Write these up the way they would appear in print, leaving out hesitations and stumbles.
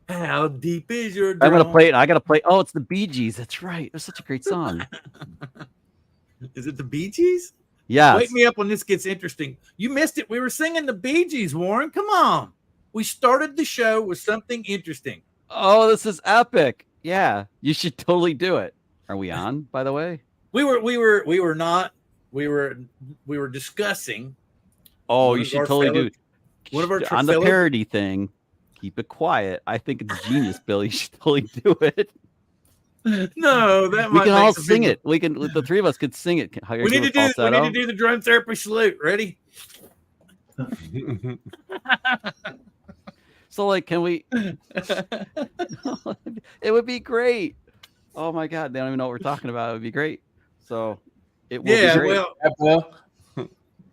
How deep is your I'm gonna play drum? it. I gotta play. Oh, it's the Bee Gees. That's right. It was such a great song. Is it the Bee Gees? Wake Yes. me up when this gets interesting. You missed it. We were singing the Bee Gees, Warren. Come on. We started the show with something interesting. Oh, this is epic. Yeah, you should totally do it. Are we on, by the way? We were not. We were we were discussing Oh, one you of should our totally fellow do one of our on the fellow. parody thing. Keep it quiet. I think it's genius, Bill. You should totally do it. No, that We might can make all some sing people. it. We can. The three of us could sing it. How you're We need doing to do. We need to falsetto? do the drum therapy salute. Ready? So, like, can we? It would be great. Oh my god, they don't even know what we're talking about. It would be great. So, it will be Yeah. great. Well. Well,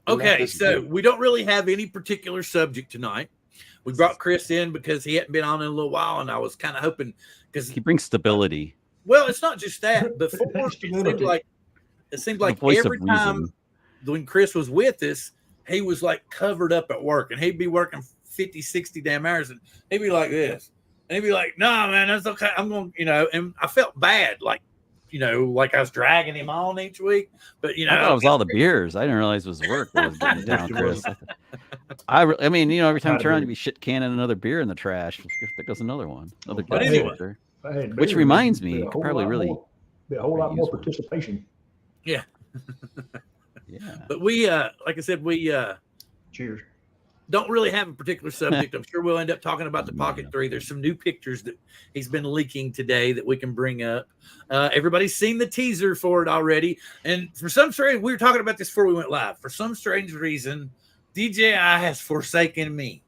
Okay. So we don't really have any particular subject tonight. We brought Chris in because he hadn't been on in a little while, and I was kind of hoping because He brings stability. well, it's not just that. Before Stability. it seemed The like voice of every time reason. when Chris was with us, he was like covered up at work, and he'd be working 50, 60 damn hours, and he'd be like this, and he'd be like, "No, man, that's okay. I'm going," and I felt bad, like like I was dragging him on each week, but I thought it was all the beers. I didn't realize it was work that was getting down, Chris. I mean, every time I turn around, you'd be shit canning another beer in the trash. There goes another one. Another But good anyway. filter. Which reminds me, you could probably really be a whole lot more use one. participation. Yeah. Yeah. But we, like I said, we Cheers. don't really have a particular subject. I'm sure we'll end up talking about the Pocket 3. There's some new pictures that he's been leaking today that we can bring up. Everybody's seen the teaser for it already. And for some strange, we were talking about this before we went live. For some strange reason, DJI has forsaken me.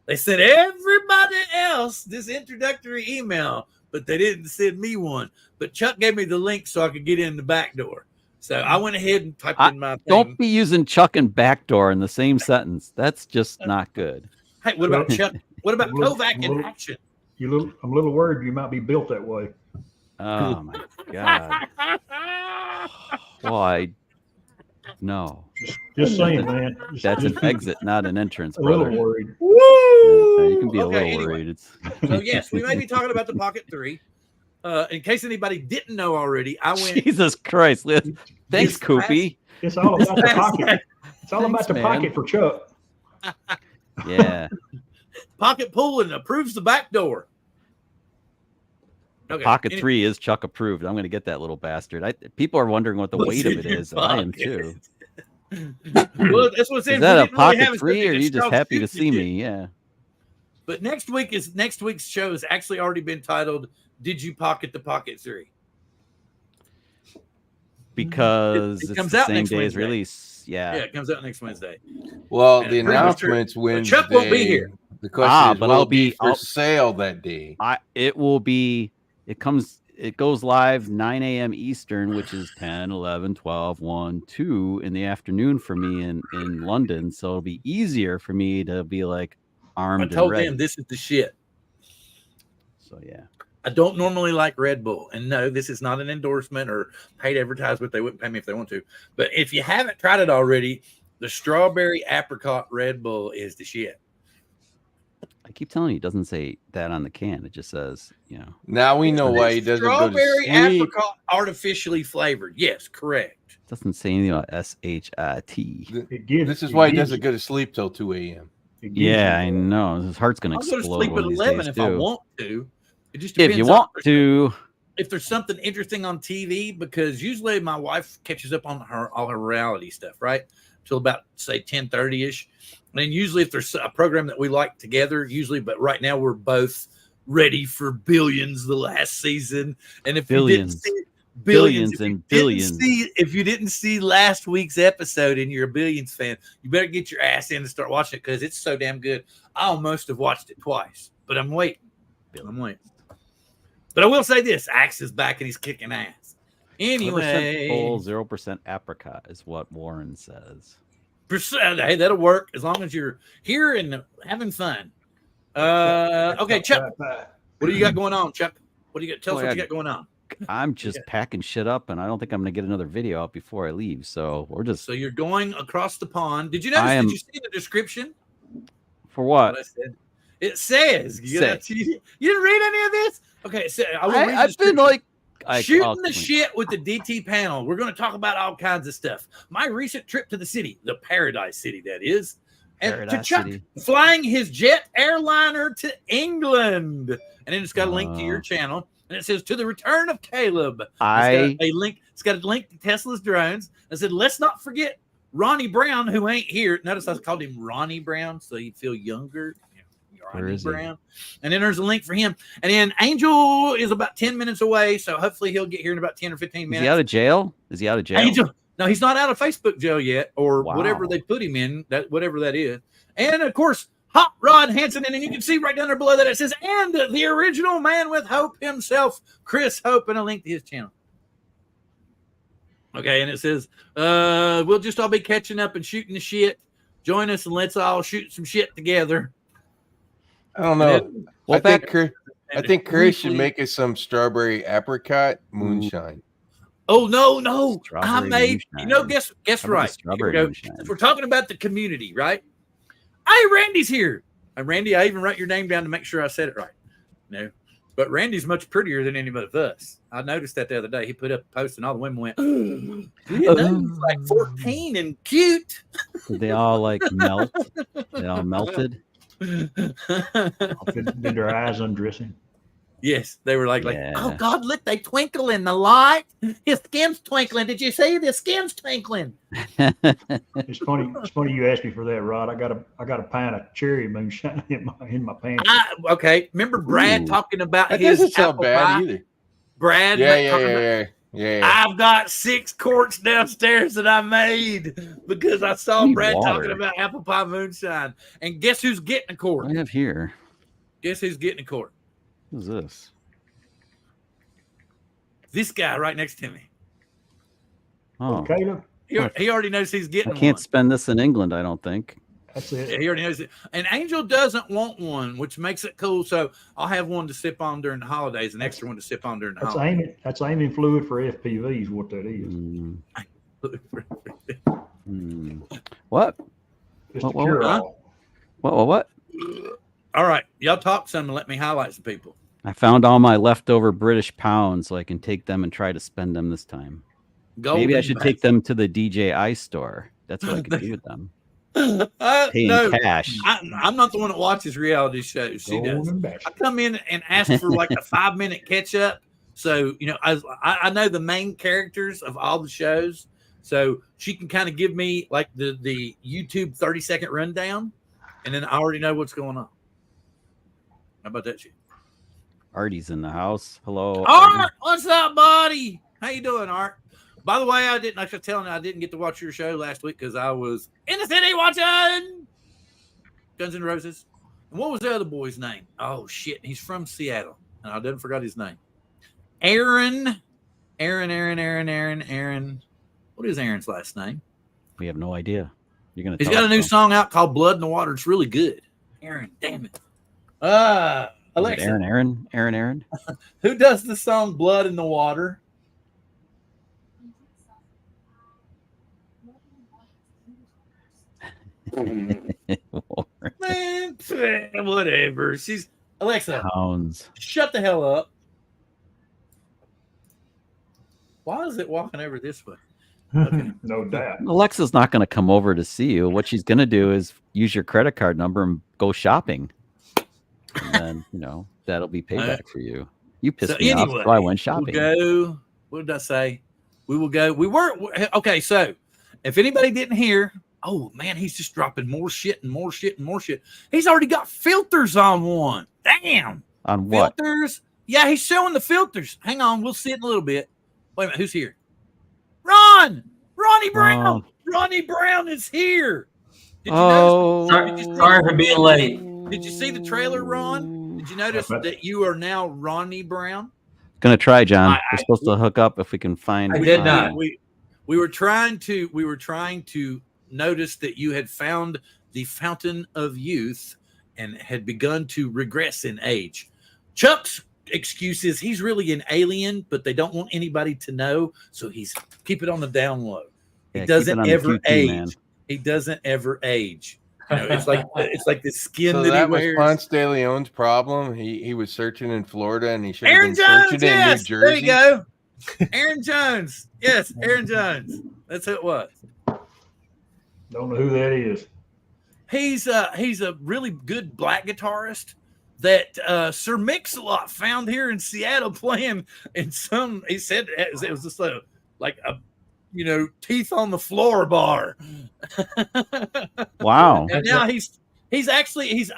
They sent everybody else this introductory email, but they didn't send me one. But Chuck gave me the link so I could get in the back door. So I went ahead and typed in my thing. Don't be using Chuck and backdoor in the same sentence. That's just not good. Hey, what about Chuck? What about Kovac in action? I'm a little worried you might be built that way. Oh my god. Why? No. Just saying, man. That's an exit, not an entrance, a little brother. worried. Woo! You can be a little anyway. worried. So yes, we may be talking about the Pocket 3. In case anybody didn't know already, I went. Jesus Christ. Thanks, Koopy. It's all about the pocket. It's all about the man. pocket for Chuck. Yeah. Pocket pulling approves the back door. Okay. Pocket 3 is Chuck approved. I'm going to get that little bastard. People are wondering what the What's weight of in it your is. I am pocket? too. Well, that's what's Is in. that We a didn't really have Pocket it 3 or are because you it's just called happy to Shoot see the me? Yeah. But next week's show has actually already been titled "Did You Pocket the Pocket 3?" Because It it's comes the out same next day as Wednesday. release. Yeah, it comes out next Wednesday. well, And the it's pretty much true. announcement's But Wednesday. Chuck won't be here. The question is, but will I'll it be be- for I'll- sale that day? It goes live 9 a.m. Eastern, which is 10, 11, 12, 1, 2 in the afternoon for me in London. So it'll be easier for me to be like armed I and told ready. them this is the shit. So yeah. I don't normally like Red Bull. And no, this is not an endorsement or paid advertisement. They wouldn't pay me if they want to. But if you haven't tried it already, the strawberry apricot Red Bull is the shit. I keep telling you, it doesn't say that on the can. It just says, Now we know why he doesn't go to Strawberry sleep. apricot artificially flavored. Yes, correct. it doesn't say anything about SHIT. This is why he doesn't go to sleep till 2 a.m. Yeah, I know. His heart's going I'll to go to explode sleep at one of these 11 days, if I too. want to. It just If depends you on want to. if there's something interesting on TV, because usually my wife catches up on all her reality stuff, right? Till about say 10:30ish. And usually if there's a program that we like together, but right now we're both ready for Billions the last season. And if Billions. you didn't see Billions if you and didn't billions. if you didn't see last week's episode and you're a Billions fan, you better get your ass in and start watching it because it's so damn good. I almost have watched it twice, but I'm waiting. But I will say this: Axe is back and he's kicking ass. 100% Anyway, full, 0% apricot is what Warren says. hey, that'll work as long as you're here and having fun. Okay, Chuck, what do you got going on, Chuck? What do you got? Tell us what you got going on. I'm just packing shit up, and I don't think I'm going to get another video out before I leave. So we're just. So you're going across the pond. Did you notice? Did you see the description? For what? I said It says, you didn't read any of this? Okay, so I've been like shooting the shit with the DT panel. We're going to talk about all kinds of stuff. My recent trip to the city, the Paradise City, that is, and to Chuck flying his jet airliner to England. And then it's got a link to your channel, and it says to the return of Caleb. It's got a link to Tesla's drones. I said, let's not forget Ronnie Brown, who ain't here. Notice I called him Ronnie Brown, so he'd feel younger. Ronnie Brown. And then there's a link for him. And then Angel is about 10 minutes away, so hopefully he'll get here in about 10 or 15 minutes. Is he out of jail? Angel. No, he's not out of Facebook jail yet, or whatever they put him in, whatever that is. And of course, Hot Rod Hansen, and then you can see right down there below that it says, and the original man with Hope himself, Chris Hope, and a link to his channel. Okay, and it says, we'll just all be catching up and shooting the shit. Join us and let's all shoot some shit together. I don't know. I think Chris should make us some strawberry apricot moonshine. Oh no! I made guess right. Since we're talking about the community, right? Hey, Randy's here. Randy, I even wrote your name down to make sure I said it right. No, but Randy's much prettier than anybody of us. I noticed that the other day. He put up a post and all the women went, he's like 14 and cute. Did they all like melt? They all melted. Did their eyes undressing? Yes, they were like, oh God, look, they twinkle in the light. His skin's twinkling. Did you see the skin's twinkling? It's funny you asked me for that, Rod. I got a pint of cherry moonshine in my pants. Okay, remember Brad talking about that his doesn't sound apple bad pie? either. Brad, Yeah. I've got 6 quarts downstairs that I made because I saw Brad talking about apple pie moonshine. And guess who's getting a quart? I have here. Guess who's getting a quart? Who's this? This guy right next to me. Oh, Caleb. He already knows he's getting I can't one. spend this in England, I don't think. That's it. Yeah, he already knows it. And Angel doesn't want one, which makes it cool. So I'll have one to sip on during the holidays, an extra one to sip on during the holidays. That's aiming fluid for FPVs, what that is. What? Just a cure-all. What? All right. Y'all talk some and let me highlight some people. I found all my leftover British pounds so I can take them and try to spend them this time. Maybe I should take them to the DJI store. That's what I could do with them. Paying cash. I'm not the one that watches reality shows. She does. I come in and ask for like a 5-minute catch up. So, I know the main characters of all the shows. So she can kind of give me like the YouTube 30-second rundown. And then I already know what's going on. How about that shit? Artie's in the house. Hello. Art, what's up, buddy? How you doing, Art? By the way, I didn't get to watch your show last week because I was in the city watching Guns N' Roses. And what was the other boy's name? Oh shit, he's from Seattle, and I didn't forgot his name. Aaron. What is Aaron's last name? We have no idea. You're gonna. He's got a new song out called "Blood in the Water." It's really good. Aaron, damn it. Alexa. Aaron. Who does the song "Blood in the Water"? Man, whatever. She's Alexa. Hounds. Shut the hell up. Why is it walking over this way? Okay. No doubt. Alexa's not going to come over to see you. What she's going to do is use your credit card number and go shopping. And then, that'll be payback for you. You pissed me off, so I went shopping. We'll go. What did I say? We will go. Okay, so if anybody didn't hear, oh man, he's just dropping more shit and more shit and more shit. He's already got filters on one. Damn. On what? Filters? Yeah, he's showing the filters. Hang on, we'll see it in a little bit. Wait a minute, who's here? Ronnie Brown. Ronnie Brown is here. Did you notice? Sorry for being late. Did you see the trailer, Ron? Did you notice that you are now Ronnie Brown? Gonna try, John. We're supposed to hook up if we can find. I did not. We were trying to notice that you had found the fountain of youth and had begun to regress in age. Chuck's excuse is he's really an alien, but they don't want anybody to know, so he's keep it on the down low. He doesn't ever age. He doesn't ever age. it's like the skin So that he was wears. Ponce de Leon's problem. He was searching in Florida, and he should have Aaron been Jones, searching in New Jersey. There you go. Aaron Jones. Yes, Aaron Jones. That's who it was. Don't know who that is. He's a really good black guitarist that Sir Mix-a-Lot found here in Seattle playing in some. He said it was just like a teeth on the floor bar. Wow. And now he's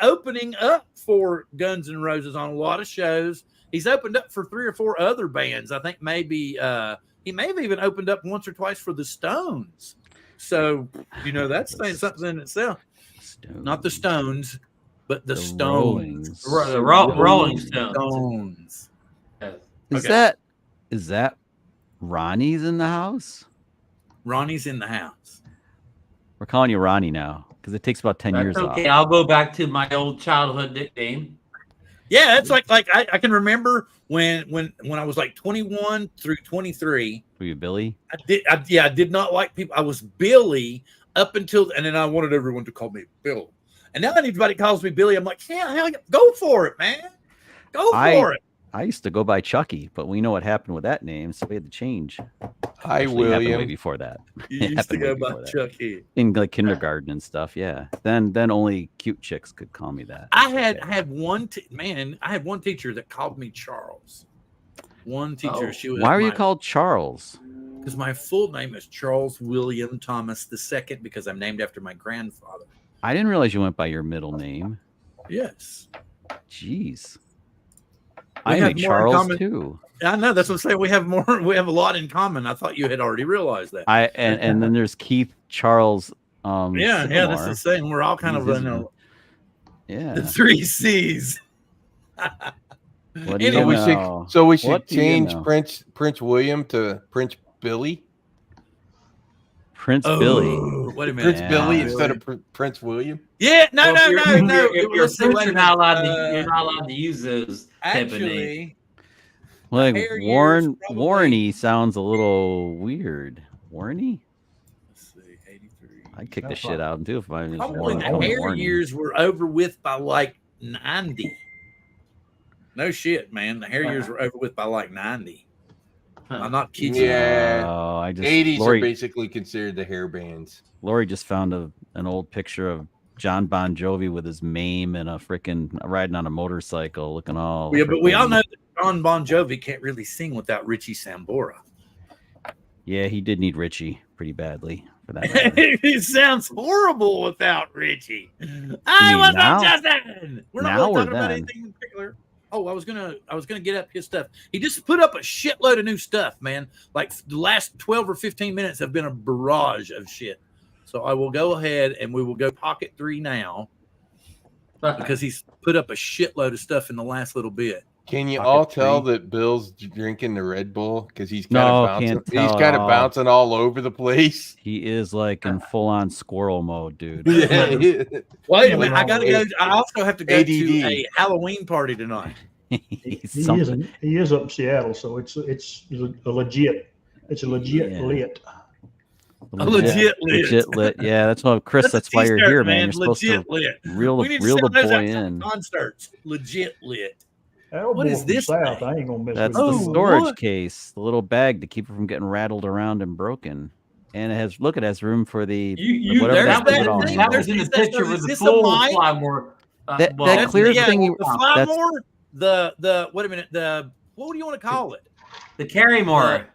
opening up for Guns N' Roses on a lot of shows. He's opened up for 3 or 4 other bands. I think maybe he may have even opened up once or twice for the Stones. So, that's saying something in itself. Not the Stones, but the Stones. The Rolling Stones. Is that Ronnie's in the house? Ronnie's in the house. We're calling you Ronnie now because it takes about 10 years Okay, off. I'll go back to my old childhood nickname. Yeah, it's like I can remember when I was like 21 through 23. Were you Billy? I did not like people. I was Billy up until, and then I wanted everyone to call me Bill. And now anybody calls me Billy, I'm like, yeah, hell, go for it, man. Go for it. I used to go by Chucky, but we know what happened with that name, so we had to change. Hi, Actually, it happened way William. before that. You used to go by Chucky in like kindergarten and stuff. Yeah. Then only cute chicks could call me that. I had one teacher that called me Charles. One teacher. She was. Why are you called Charles? Because my full name is Charles William Thomas II, because I'm named after my grandfather. I didn't realize you went by your middle name. Yes. Jeez. I am a Charles too. I know, that's what I'm saying. We have a lot in common. I thought you had already realized that. And then there's Keith Charles. Yeah, that's the same. We're all kind of the 3 C's. So we should change Prince William to Prince Billy. Prince Billy. Wait a minute. Prince Billy instead of Prince William. Yeah, no. You're not allowed to use those type of names. Like Warney sounds a little weird. Warney? Let's see, 83. I'd kick the shit out of him too if I was probably the hair years were over with by like 90. No shit, man. The hair years were over with by like 90. I'm not kidding. Yeah. Oh, 80s are basically considered the hair bands. Lori just found an old picture of John Bon Jovi with his mane and a freaking riding on a motorcycle, looking all. Yeah, but we all know that John Bon Jovi can't really sing without Richie Sambora. Yeah, he did need Richie pretty badly for that. It sounds horrible without Richie. I was not Justin. We're not really talking about anything in particular. Oh, I was gonna get up his stuff. He just put up a shitload of new stuff, man. Like the last 12 or 15 minutes have been a barrage of shit. So I will go ahead and we will go Pocket 3 now because he's put up a shitload of stuff in the last little bit. Can you all tell that Bill's drinking the Red Bull because he's kind of bouncing? He's kind of bouncing all over the place. He is like in full-on squirrel mode, dude. Yeah. Wait a minute, I gotta go. I also have to go to a Halloween party tonight. He is up in Seattle, so it's a legit lit. Legit lit. Yeah, that's why Chris. That's why you're here, man. You're supposed to reel the boy in. Concerts, legit lit. What is this? South. I ain't gonna mess That's with the storage case, the little bag to keep it from getting rattled around and broken. And it has room for the whatever that was in the picture with the full Flymore. That clear thing. The wait a minute. What do you want to call it? The Carrymore.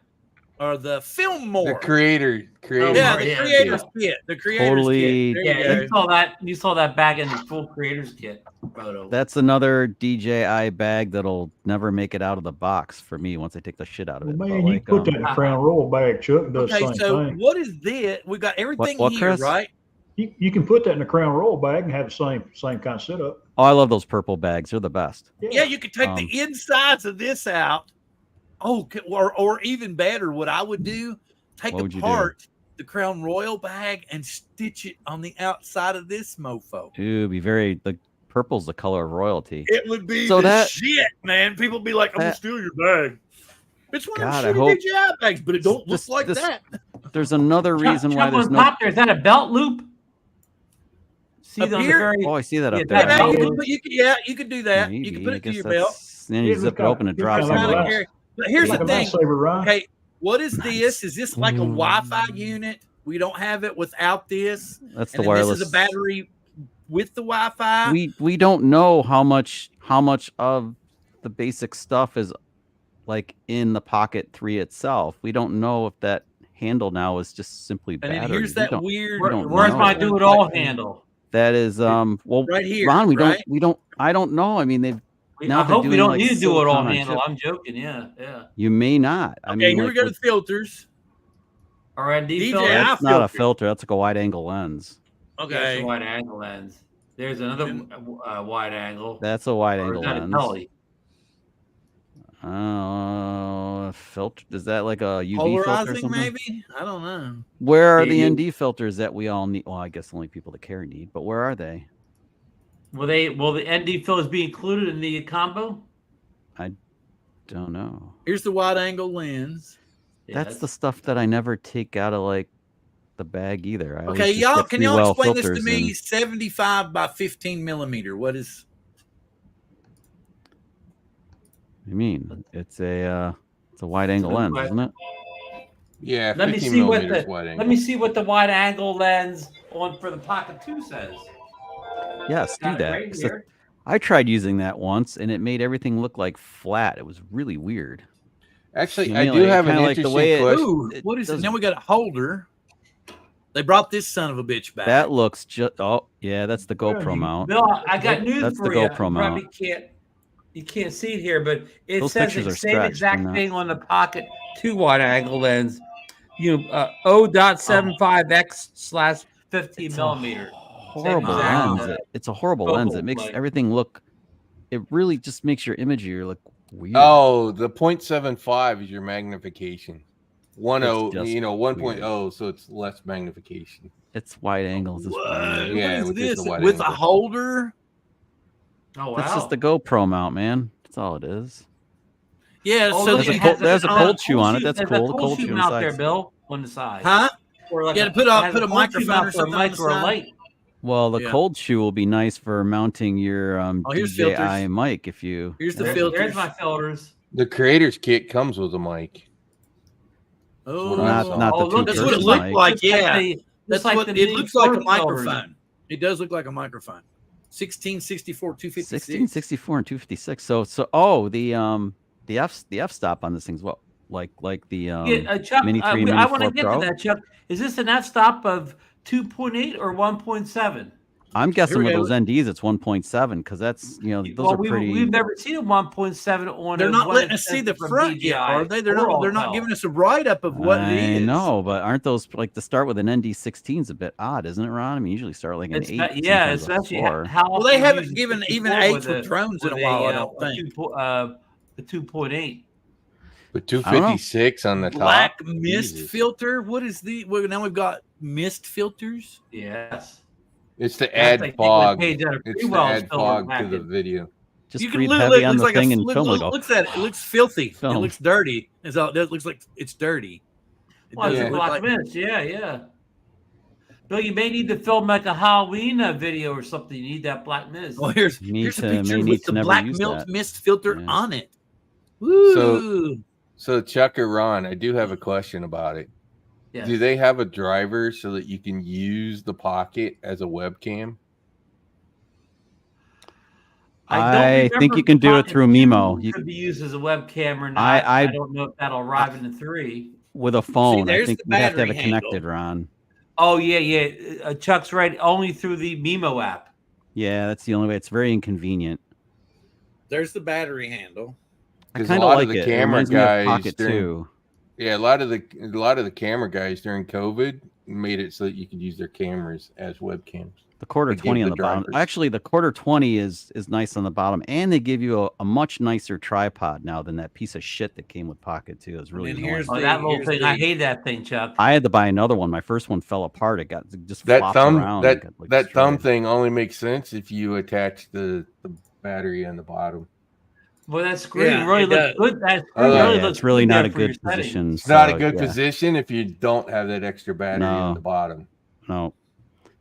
Or the Filmmore. The creator's kit. The creator's kit. You saw that bag in the full creator's kit photo. That's another DJI bag that'll never make it out of the box for me once I take the shit out of it. Man, you put that in a Crown Royal bag, Chuck. Does the same thing. What is this? We got everything here, Chris? right? You can put that in a Crown Royal bag and have the same kind of setup. Oh, I love those purple bags. They're the best. Yeah, you could take the insides of this out. Oh, or even better, what I would do, take apart the Crown Royal bag and stitch it on the outside of this mofo. Dude, the purple's the color of royalty. It would be shit, man. People would be like, I'm going to steal your bag. It's one of them shitty DJI bags, but it don't look like that. There's another reason why there's no... Is that a belt loop? See up on here? the very, Oh, I see that up yeah, there. You could do that. Maybe. You can put I it to guess your belt. then you zip it open and drop kinda like something. But here's like the a thing. lightsaber, Ron. Okay, what is Nice. this? Is this like a Wi-Fi unit? We don't have it without this. That's the And then wireless. This is a battery with the Wi-Fi. We don't know how much of the basic stuff is like in the Pocket 3 itself. We don't know if that handle now is just simply and battery. then here's that weird. where's my do it all handle? That is well right here. Ron, right? I don't know. I mean I hope we don't need to do it all handle. I'm joking. Yeah. You may not. Okay, I mean, here we go to filters. R&D filter. That's not a filter. That's like a wide angle lens. Okay. That's a wide angle lens. There's another wide angle. That's a wide angle Or is that lens. a telly? Filter. Is that like a UV filter or Polarizing, something? maybe? I don't know. Where are the ND filters that we all need? Well, I guess only people that carry need, but where are they? Will the ND filters be included in the combo? I don't know. Here's the wide angle lens. That's the stuff that I never take out of like the bag either. I Okay, y'all, can y'all explain this to me? 75 by 15 millimeter. What is? You mean it's a wide angle lens, isn't it? Yeah. Let me see what the wide angle lens on for the Pocket 2 says. Yes, do that. Right here. I tried using that once, and it made everything look like flat. It was really weird. Actually, I do have an interesting question. Ooh, what is it? Now we got a holder. They brought this son of a bitch back. That looks just. Oh, yeah, that's the GoPro mount. Bill, I got news That's for the you. GoPro mount. You can't see it here, but it Those says pictures the are same stretched, exact isn't it? thing on the Pocket 2 wide angle lens. 0.75x/15 millimeter. Horrible lens. It's a horrible lens. It makes everything look. It really just makes your imagery look weird. Oh, the 0.75 is your magnification. 1.0, so it's less magnification. It's wide angles. It's weird. Yeah, what is this? with With a holder? Oh, wow. That's just the GoPro mount, man. That's all it is. Yeah, Oh, so look, there's a cold shoe on it. That's There's cool. a The cold cold shoe shoe out on there, the side. Bill, on the side. Huh? Or like Yeah, to put a microphone or something on the micro side. light. Well, the cold shoe will be nice for mounting your here's DJI mic if you. Here's the There's filters. my filters. The creator's kit comes with a mic. Oh, Not the look, that's two what it person looked mic. like. Yeah, that's like what the it mini looks like. A phone filters. microphone. It does look like a microphone. 1664 256. 1664 and 256. So the f stop on this thing's what like the Chuck, Mini 3 and I Mini want to 4 get Pro. to that, Chuck. Is this an f-stop of 2.8 or 1.7? I'm guessing Here we with go. those NDs it's 1.7 because that's those are pretty. We've never seen a 1.7 on. They're not one letting us see the from front DJI yet, are they? They're or not all. giving us a write up of what it is. I know, but aren't those like to start with an ND16 is a bit odd, isn't it, Ron? I mean, usually start like an 8. Yeah, sometimes a especially 4. how. Well, they often haven't you given use even 4 8 with for drones in a while, I don't think. The 2.8. But 256 on the top. Black mist Jesus. filter. What is the? Well, now we've got mist filters. Yes. It's to That's add like fog. Page out of It's to Freewell's add filter fog to package. the video. Just You can breathe literally heavy on the thing and film it. looks at it. It looks filthy. Film. It looks dirty. It looks like it's dirty. It Well, it's doesn't a look black mist. Yeah. Bill, you may need to film like a Halloween video or something. You need that black mist. Oh, here's a may picture need with to the never black use milk that. mist filter Yeah. on it. Woo! So Chuck or Ron, I do have a question about it. Yes. Do they have a driver so that you can use the Pocket as a webcam? I don't think you can do it through remember Mimo. if You- it could be used as a webcam or not. I don't know if that'll arrive in the 3. with a phone. I there's think the we have to have battery it connected, Ron. Oh yeah. Chuck's right. Only through the Mimo app. Yeah, that's the only way. It's very inconvenient. There's the battery handle. I 'Cause kind a of lot like of the it. It camera reminds me of guys Pocket during- 2. Yeah, a lot of the camera guys during COVID made it so that you could use their cameras as webcams. The quarter They gave 20 on the the bottom. drivers. Actually, the quarter 20 is nice on the bottom, and they give you a much nicer tripod now than that piece of shit that came with Pocket 2. It's really And annoying. here's Oh, the- that little here's thing. the- I hate that thing, Chuck. I had to buy another one. My first one fell apart. It got just That flopped thumb around. that and got, like, that thumb destroyed. thing only makes sense if you attach the battery on the bottom. Well, that screen Yeah, really it looks does. good. That Oh, screen yeah, really Yeah, looks it's really good not there a for your good settings. position. It's not a so, good yeah. position if you don't have that extra battery No. on the bottom. No.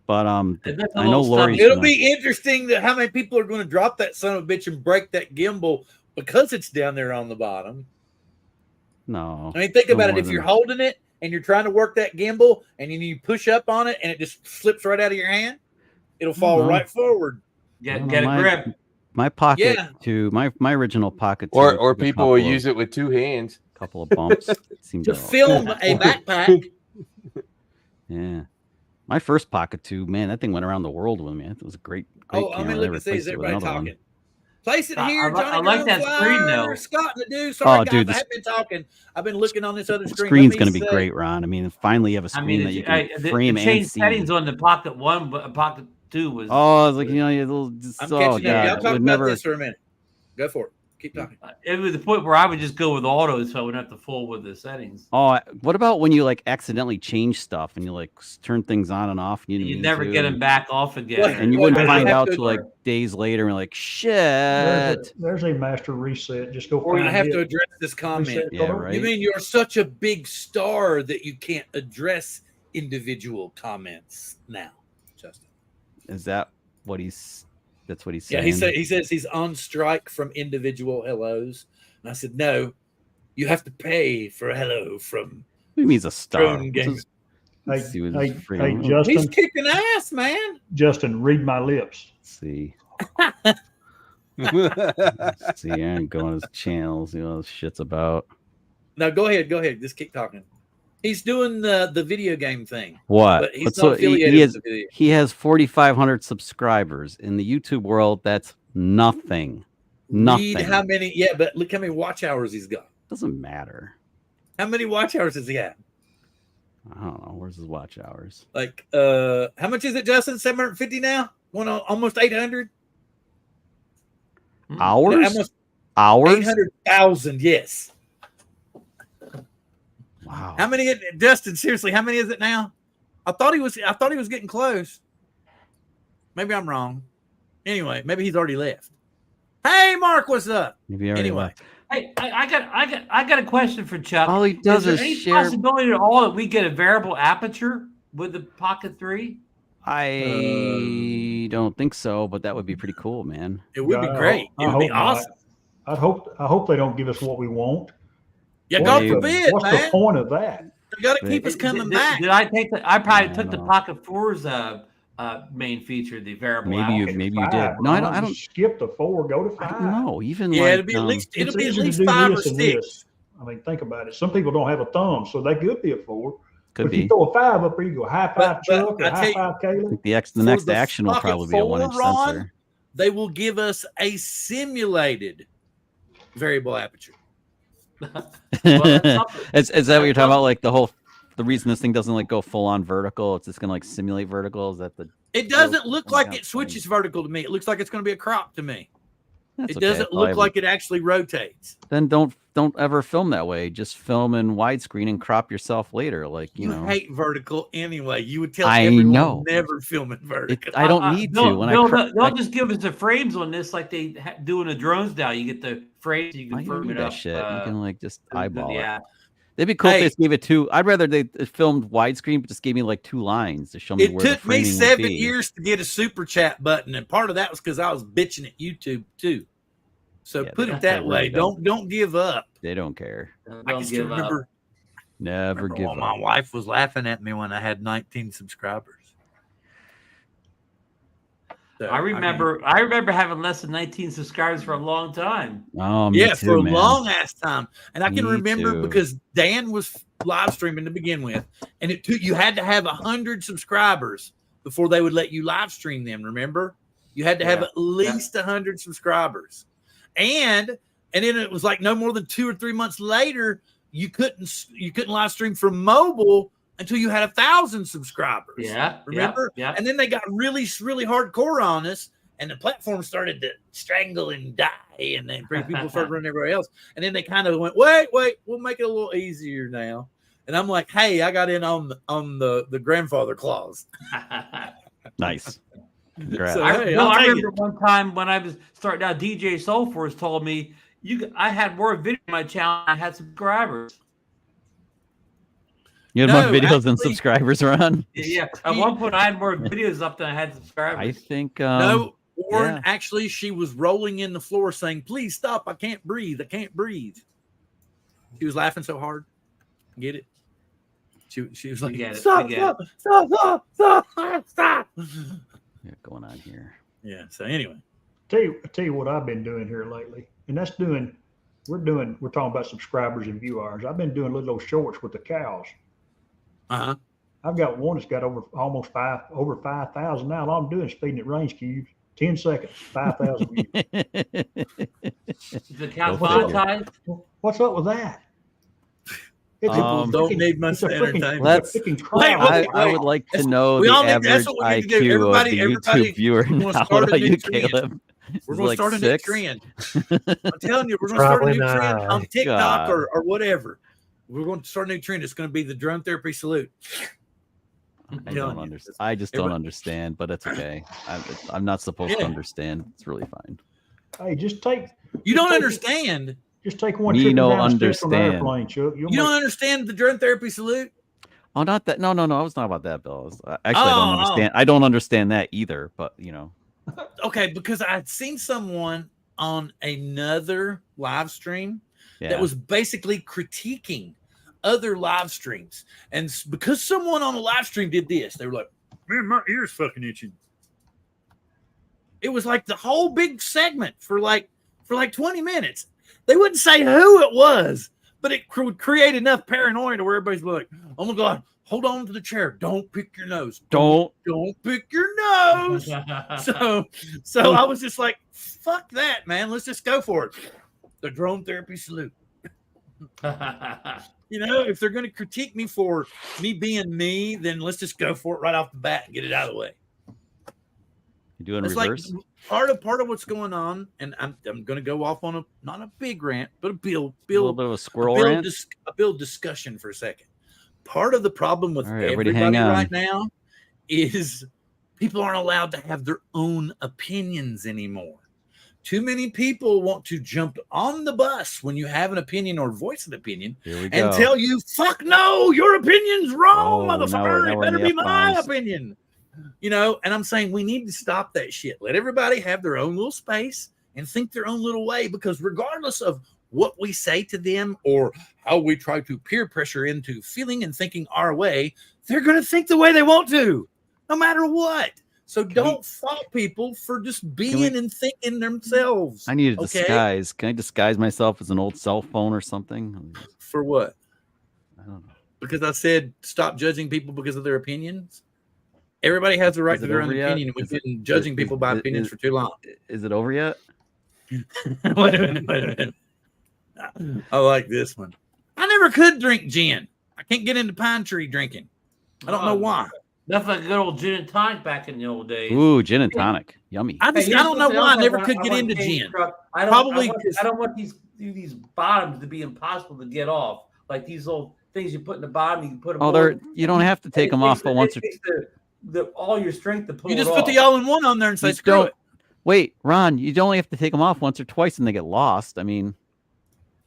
But I know Lori's. It'll be interesting that how many people are going to drop that son of a bitch and break that gimbal because it's down there on the bottom. No. I mean, think about it. If you're holding it and you're trying to work that gimbal and you push up on it and it just slips right out of your hand, it'll fall right forward. Get a grip. My Pocket 2, my original Pocket 2. Or people will use it with two hands. A couple of bumps. To film a backpack. Yeah. My first Pocket 2, man, that thing went around the world with me. It was a great camera. I mean, look at this. Everybody talking. Place it here, Johnny. I like that screen, though. Scott and the dude. Sorry, guys, I haven't been talking. I've been looking on this other screen. The screen's going to be great, Ron. I mean, finally you have a screen that you can frame and change see. Settings on the Pocket 1, but Pocket 2 was. Oh, it's like, you know, you little. I'm catching you. I'll talk about this for a minute. Go for it. Keep talking. It was the point where I would just go with auto, so I wouldn't have to fool with the settings. Oh, what about when you like accidentally change stuff and you like turn things on and off? And you never get them back off again, and you wouldn't find out till like days later. And you're like, shit. There's a master reset. Just go. Or you have to address this comment. Yeah, right. You mean you're such a big star that you can't address individual comments now, Justin? Is that what he's? That's what he's saying. Yeah, he says he's on strike from individual hellos. And I said, no, you have to pay for a hello from. He means a star. Hey, Justin. He's kicking ass, man. Justin, read my lips. Let's see. See, Aaron go on his channels. You know what shit's about. No, go ahead. Just keep talking. He's doing the video game thing. What? But he's not affiliated with the video. He has 4,500 subscribers. In the YouTube world, that's nothing. Nothing. Read how many? Yeah, but look how many watch hours he's got. Doesn't matter. How many watch hours does he have? I don't know. Where's his watch hours? Like, how much is it, Justin? 750 now? Going on almost 800? Hours? Yeah, almost hours? 800,000, yes. Wow. How many, Justin, seriously, how many is it now? I thought he was getting close. Maybe I'm wrong. Anyway, maybe he's already left. Hey, Mark, what's up? Maybe already left. Hey, I got a question for Chuck. All he does is any share. Possibility at all that we get a variable aperture with the Pocket 3? I don't think so, but that would be pretty cool, man. It would be great. It would be awesome. I hope they don't give us what we want. Yeah, God forbid, what's man. the point of that? You got to keep us coming back. Did I take I probably took the Pocket 4's main feature, the variable. Maybe you did. No, I don't. Skip the 4, go to 5. No, even yeah, like, it'll be at least 5 or 6. I mean, think about it. Some people don't have a thumb, so they could be a 4. Could be. If you throw a 5 up there, you go high five Chuck or high five Caleb. The next action will probably be a 1-inch sensor. They will give us a simulated variable aperture. Is that what you're talking about? Like the reason this thing doesn't like go full on vertical, it's just gonna like simulate vertical. Is that the? It doesn't look like it switches vertical to me. It looks like it's going to be a crop to me. It doesn't look like it actually rotates. Then don't ever film that way. Just film in widescreen and crop yourself later. Like you know, hate vertical anyway. You would tell everyone never film it vertical. I don't need to. They'll just give us the frames on this like they do in the drones now. You get the frames. You can firm it up. Shit. You can like just eyeball it. It'd be cool if they just gave it 2. I'd rather they filmed widescreen, but just gave me like 2 lines to show me where the framing would be. It took me 7 years to get a super chat button, and part of that was because I was bitching at YouTube too. So put it that way. Don't give up. They don't care. I can still remember. Never give up. My wife was laughing at me when I had 19 subscribers. So, I remember having less than 19 subscribers for a long time. Oh, me too, for a man. long ass time. And I can remember because Dan was live streaming to begin with, and you had to have 100 subscribers before they would let you live stream them. Remember, you had to have at least 100 subscribers, and then it was like no more than 2 or 3 months later, you couldn't live stream from mobile until you had 1,000 subscribers. Yeah. Remember? Yeah. And then they got really, really hardcore on us, and the platform started to strangle and die, and then people started running everywhere else. And then they kind of went, wait, we'll make it a little easier now. And I'm like, hey, I got in on the grandfather clause. Nice. Congrats. So, I remember one time when I was starting out, DJ Soulforce told me I had more video on my channel than I had subscribers. You had more videos than subscribers are on. Yeah. At one point, I had more videos up than I had subscribers. I think no. Warren, actually, she was rolling in the floor saying, "Please stop! I can't breathe. I can't breathe." She was laughing so hard. Get it? She was like, "Stop! Stop! Yeah, going on here. Yeah. So anyway, tell you what I've been doing here lately, and that's we're talking about subscribers and viewers. I've been doing little shorts with the cows. I've got one that's got over 5,000 now. All I'm doing is feeding it range cubes. 10 seconds, 5,000 views. The cow monetized? What's up with that? Don't need much entertainment. I would like to know the average IQ of the YouTube viewer now. What about you, Caleb? We're going to start a new trend. I'm telling you, we're going to start a new trend on TikTok or whatever. We're going to start a new trend. It's going to be the drone therapy salute. I don't understand. I just don't understand, but it's okay. I'm not supposed to understand. It's really fine. Hey, just take. You don't understand. Just take one. Me no understand. Airplane, Chuck. You don't understand the drone therapy salute? Oh, not that. No. I was not about that, Bill. Actually, I don't understand. I don't understand that either. But you know. Okay, because I'd seen someone on another live stream that was basically critiquing other live streams, and because someone on a live stream did this, they were like, "Man, my ear's fucking itching." It was like the whole big segment for like 20 minutes. They wouldn't say who it was, but it would create enough paranoia to where everybody's like, "Oh my god, hold on to the chair, don't pick your nose, don't pick your nose." so I was just like, "Fuck that, man, let's just go for it." The drone therapy salute. You know, if they're going to critique me for me being me, then let's just go for it right off the bat and get it out of the way. You doing Like reverse? part of what's going on, and I'm going to go off on not a big rant, but a little bit of a squirrel rant, a build discussion for a second. Part of the problem with everybody right now is people aren't allowed to have their own opinions anymore. Too many people want to jump on the bus when you have an opinion or voice an opinion and tell you, "Fuck no, your opinion's wrong, motherfucker. It better be my opinion." You know, and I'm saying we need to stop that shit. Let everybody have their own little space and think their own little way, because regardless of what we say to them or how we try to peer pressure into feeling and thinking our way, they're going to think the way they want to, no matter what. So don't fault people for just being and thinking themselves. I need to disguise. Can I disguise myself as an old cell phone or something? For what? I don't know. Because I said stop judging people because of their opinions. Everybody has the right to their own opinion. We've been judging people by opinions for too long. Is it over yet? Wait a minute. I like this one. I never could drink gin. I can't get into pine tree drinking. I don't know why. That's like a good old gin and tonic back in the old days. Ooh, gin and tonic. Yummy. I don't know why I never could get into gin. I don't want these bottoms to be impossible to get off. Like these little things you put in the bottom, you can put them on. You don't have to take them off, but once all your strength to pull you just put the all-in-one on there and say screw it. Wait, Ron, you only have to take them off once or twice and they get lost. I mean,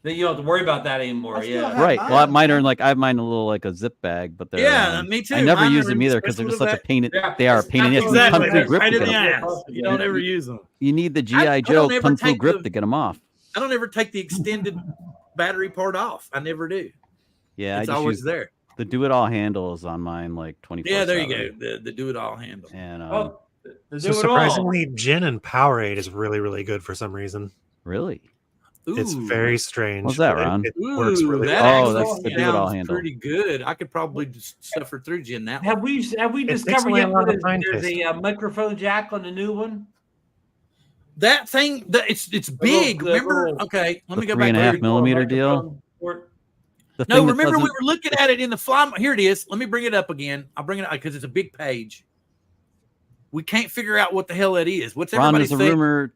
then you don't have to worry about that anymore. Right. Well, I have mine a little like a zip bag, but they're me too. I never use them either because they're just such a pain. They are a pain in the ass. Right in the ass. You don't ever use them. You need the GI Joe Kung Fu grip to get them off. I don't ever take the extended battery part off. I never do. Yeah, it's always there. The do-it-all handle is on mine like 24/7. Yeah, there you go. The do-it-all handle. And so surprisingly, gin and Powerade is really, really good for some reason. Really? Ooh. It's very strange. What's that, Ron? It works really well. That's the do-it-all handle. Pretty good. I could probably just suffer through gin now. Have we discovered yet there's a microphone jack on the new one? That thing, it's big. Remember? Okay, let me go back. 3.5 millimeter deal. No, remember we were looking at it in the fly. Here it is. Let me bring it up again. I'll bring it up because it's a big page. We can't figure out what the hell that is. What's everybody saying?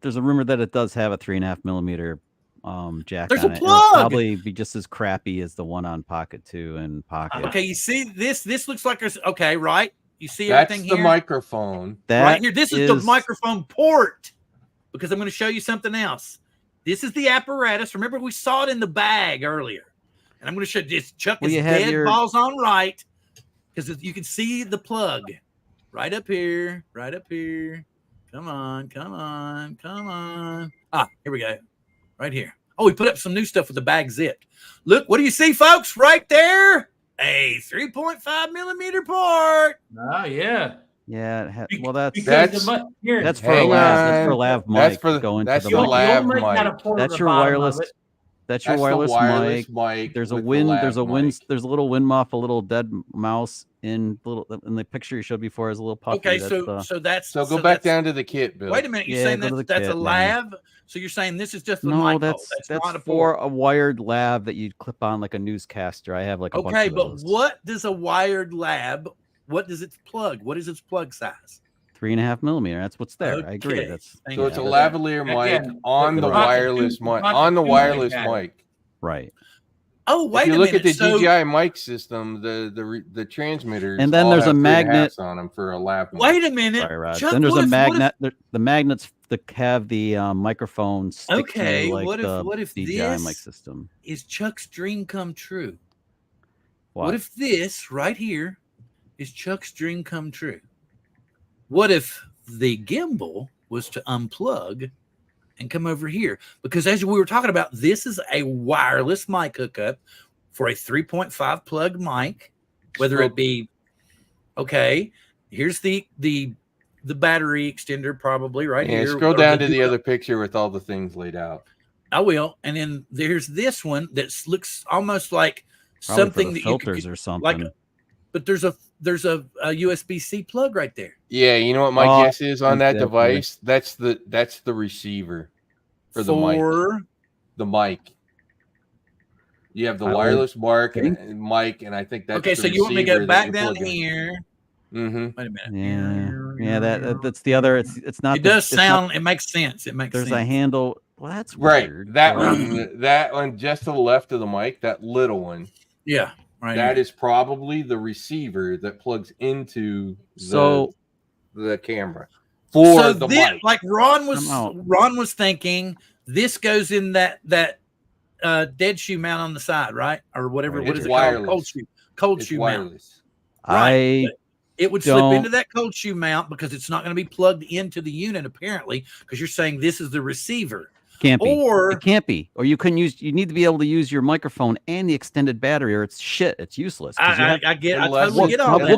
There's a rumor that it does have a 3.5 millimeter jack. There's on a it. plug. It'll probably be just as crappy as the one on Pocket 2 and Pocket. Okay, you see this? This looks like there's right. You see That's everything the here? microphone. Right here. This is the microphone port. Because I'm going to show you something else. This is the apparatus. Remember, we saw it in the bag earlier. And I'm going to show this. Chuck is dead balls on right because you can see the plug right up here, right up here. Come on, come on, come on. Ah, here we go. Right here. Oh, we put up some new stuff with the bag zipped. Look, what do you see, folks? Right there. A 3.5 millimeter port. Oh, yeah. Yeah. Well, that's for a lav. That's for lav mic. That's the lav mic. That's your wireless. That's your wireless mic. There's a little wind muff, a little dead mouse in the picture you showed before as a little puppy. Okay, so go back down to the kit, Bill. Wait a minute, you're saying that's a lav? So you're saying this is just the mic? That's for a wired lav that you'd clip on like a newscaster. I have like a bunch of those. But what does a wired lav? What does its plug? What is its plug size? 3.5 millimeter. That's what's there. I agree. It's a lavalier mic on the wireless mic. On the wireless mic. Right. Oh, wait a minute. If you look at the DJI mic system, the transmitters, and then there's a magnet on them for a lav mic. Wait a minute. Sorry, Rod. Then there's a magnet. The magnets that have the microphone stick to what if DJI this mic system is Chuck's dream come true? What if this right here is Chuck's dream come true? What if the gimbal was to unplug and come over here? Because as we were talking about, this is a wireless mic hookup for a 3.5 plug mic, whether it be, here's the battery extender probably right here. Scroll down to the other picture with all the things laid out. I will. And then there's this one that looks almost like probably something that filters you could, or something. But there's a USB-C plug right there. Yeah, you know what my guess is on that device? That's the receiver for the mic. The mic. You have the wireless mic, and I think that's okay. So you want me to go back down here? Mm-hmm. Wait a minute. Yeah. That's the other. It's not. It does sound. It makes sense. It makes. There's sense. a handle. Well, that's right. Weird. That one just to the left of the mic. That little one. Yeah. Right. That is probably the receiver that plugs into the camera for the mic. Like Ron was thinking, this goes in that dead shoe mount on the side, right? Or whatever. What is it called? Cold shoe wireless. Mount. Right. It would slip into that cold shoe mount because it's not going to be plugged into the unit apparently. Because you're saying this is the receiver. Can't be. It can't be. Or you couldn't use. You need to be able to use your microphone and the extended battery, or it's shit. It's useless. I totally get all that. What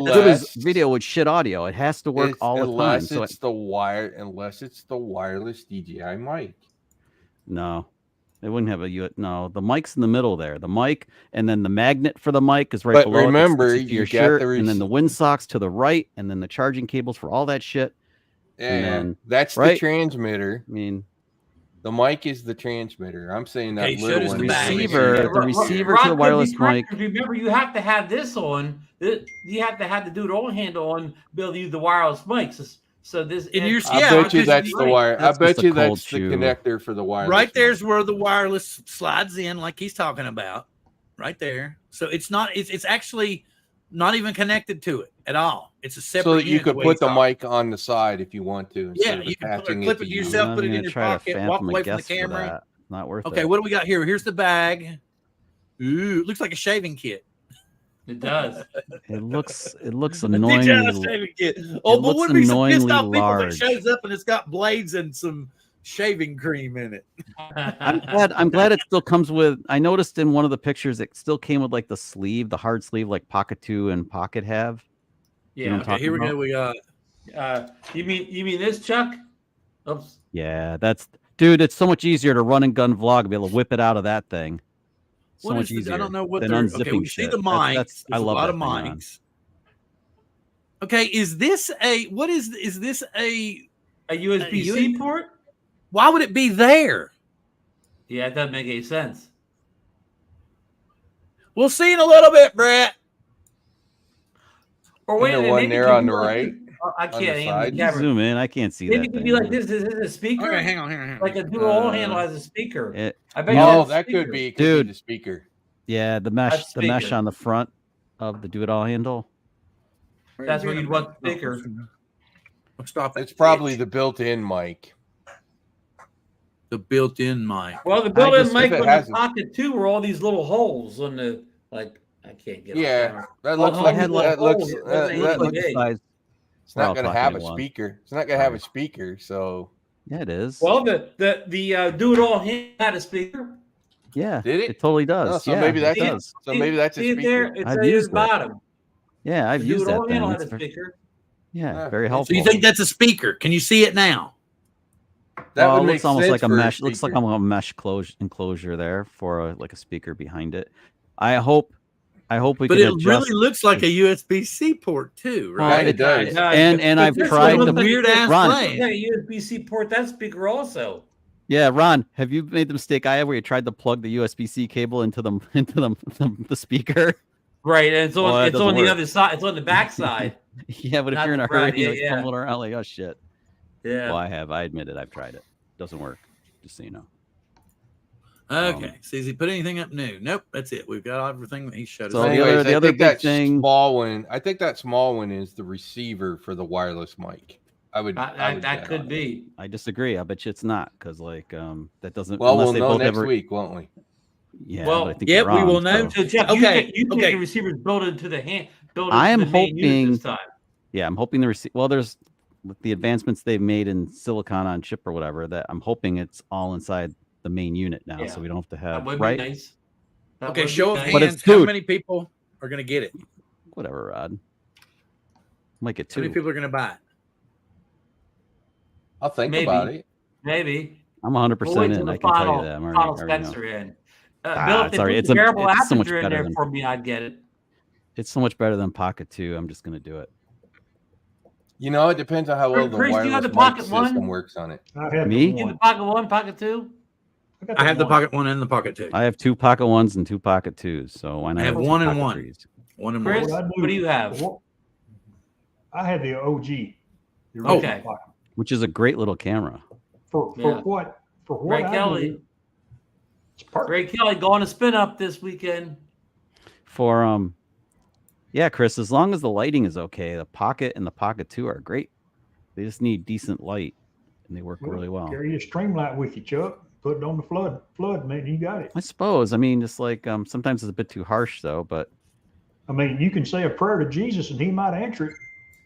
good is video with shit audio? It has to work all the time. Unless it's the wireless DJI mic. No, it wouldn't have the mic's in the middle there. The mic, and then the magnet for the mic is right below. But remember, your shirt, and then the wind socks to the right, and then the charging cables for all that shit. And then that's the transmitter. I mean. The mic is the transmitter. I'm saying that little one. The receiver to the wireless mic. Remember, you have to have this on. You have to have the dual handle on. Be able to use the wireless mics. So this. I bet you that's the wire. I bet you that's the connector for the wireless. Right there's where the wireless slides in, like he's talking about. Right there. So it's not. It's actually not even connected to it at all. It's a separate. So that you could put the mic on the side if you want to. Yeah, you can clip it yourself, put it in your pocket, walk away from the camera. Not worth it. Okay, what do we got here? Here's the bag. Ooh, it looks like a shaving kit. It does. It looks annoyingly. Shaving kit. Oh, but wouldn't be some pissed off people that shows up and it's got blades and some shaving cream in it. I'm glad it still comes with. I noticed in one of the pictures it still came with like the sleeve, the hard sleeve, like Pocket 2 and Pocket have. Yeah. Okay, here we go. We got. You mean this, Chuck? Oops. Yeah, dude. It's so much easier to run and gun vlog and be able to whip it out of that thing. So much easier. I don't know what than they're. unzipping Okay, we see the mics. I love a lot of mics. Okay, is this a USB-C port? Why would it be there? Yeah, it doesn't make any sense. We'll see in a little bit, Brett. Or wait, one there on the right. I can't zoom in. I can't see maybe that. Maybe it could be like this. Is this a speaker? Okay, hang on. Like a dual handle has a speaker. I bet. That could be. Dude, the speaker. Yeah, the mesh on the front of the do-it-all handle. That's where you'd want the speaker. Stop it. It's probably the built-in mic. The built-in mic. Well, the built-in mic on the Pocket 2 were all these little holes on the like. I can't get. Yeah, that looks like that looks. It's not going to have a speaker. It's not going to have a speaker. So yeah, it is. Well, the Do It All Hand had a speaker. Yeah, did it? It totally does. Oh, so yeah, maybe that does. So maybe that's a speaker. There, it's at the bottom. Yeah, I've used that. Do It All Hand had a speaker. Yeah, very helpful. So you think that's a speaker? Can you see it now? That would make looks almost sense like a mesh. Looks like a mesh enclosure there for like a speaker behind it. I hope we. But it really looks like a USB-C port too, right? It does. And I've tried the weird ass plane. Yeah, USB-C port that speaker also. Yeah, Ron, have you made the mistake I have where you tried to plug the USB-C cable into the speaker? Right, and it's on the other side. It's on the back side. Yeah, but if you're in a hurry, you're fumbling around like, oh shit. Yeah. Well, I admit it. I've tried it. Doesn't work. Just so you know. Okay. So has he put anything up new? Nope. That's it. We've got everything that he showed us. So the other big thing, small one. I think that small one is the receiver for the wireless mic. That could be. I disagree. I bet you it's not because that doesn't. Well, we'll know next week, won't we? Yeah. Well, but I think we will know. So Jeff, you think the receiver's built into the hand? I am hoping. This time. Yeah, I'm hoping the receiver. Well, there's with the advancements they've made in silicon on chip or whatever. That I'm hoping it's all inside the main unit now, so we don't have to have. That would right. Be nice. Okay, show of hands. How many people are going to get it? Whatever, Rod. Might get 2. How many people are going to buy it? I'll think about it. Maybe. I'm 100% in. I can tell you that. I'm already in. Bill, if they it's so much better in there for me, I'd get it. It's so much better than Pocket 2. I'm just going to do it. You know, it depends on how well the wireless mic system works on it. Me? The Pocket 1, Pocket 2? I have the Pocket 1 and the Pocket 2. I have 2 Pocket 1s and 2 Pocket 2s. So why not? I have 1 and 1. 1 and 1. Chris, what do you have? I have the OG. Okay. Which is a great little camera. For what? For what? Ray Kelly. Ray Kelly going to spin up this weekend. For yeah, Chris, as long as the lighting is okay, the Pocket and the Pocket 2 are great. They just need decent light and they work really well. Carry your stream light with you, Chuck. Put it on the flood, man. You got it. I suppose. I mean, just like sometimes it's a bit too harsh though, but I mean, you can say a prayer to Jesus and he might answer it.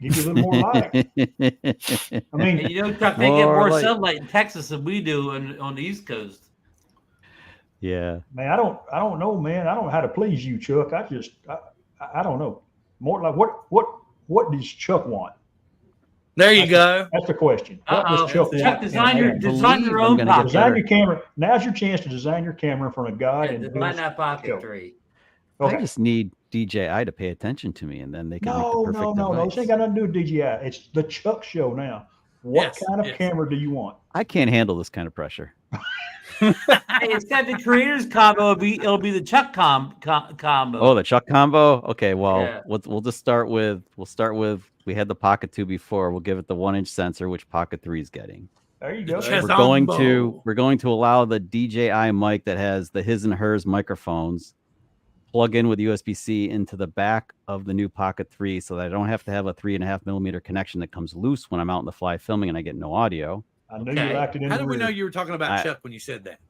Give you a little more light. I mean, and you know, Chuck, they get more sunlight in Texas than we do on the East Coast. Yeah. Man, I don't know, man. I don't know how to please you, Chuck. I don't know. More like what does Chuck want? There you go. That's the question. What does Chuck want? Design your own pocket. Design your camera. Now's your chance to design your camera in front of God and design that Pocket 3. Okay. I just need DJI to pay attention to me, and then they can make the perfect device. This ain't got nothing to do with DJI. It's the Chuck show now. What kind of camera do you want? I can't handle this kind of pressure. Hey, it's got the creators combo. It'll be the Chuck combo. Oh, the Chuck combo. Okay, well, we'll just start with. We had the Pocket 2 before. We'll give it the 1-inch sensor, which Pocket 3 is getting. There you go. We're going to allow the DJI mic that has the his and hers microphones plug in with USB-C into the back of the new Pocket 3 so that I don't have to have a 3.5 millimeter connection that comes loose when I'm out in the fly filming and I get no audio. I knew you liked it. How did we know you were talking about Chuck when you said that?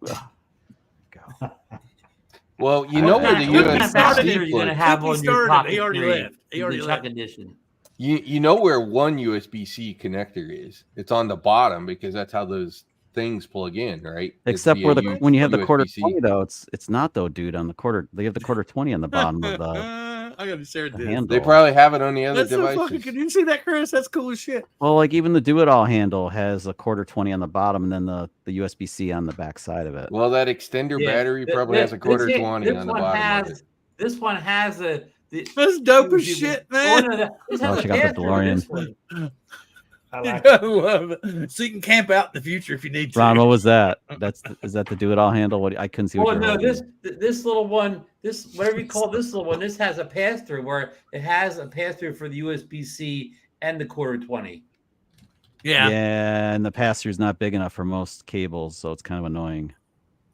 Well, you know where the USB-C you're going to have on your Pocket 3. He already left. He already left. Edition. You know where one USB-C connector is? It's on the bottom because that's how those things plug in, right? Except where when you have the quarter 20 though, it's not though, dude. On the quarter, they have the quarter 20 on the bottom of the. I gotta share this. Handle. They probably have it on the other devices. So fucking, can you see that, Chris? That's cool as shit. Well, like even the Do It All handle has a quarter 20 on the bottom, and then the USB-C on the back side of it. Well, that extender battery probably has a quarter 20 on the bottom. This one has a. That's dope as shit, man. Oh, she got the DeLorean. I love it. So you can camp out in the future if you need to. Ron, what was that? Is that the Do It All handle? I couldn't see. What this little one, this whatever you call this little one, this has a pass through where it has a pass through for the USB-C and the quarter 20. Yeah, and the pass through is not big enough for most cables, so it's kind of annoying.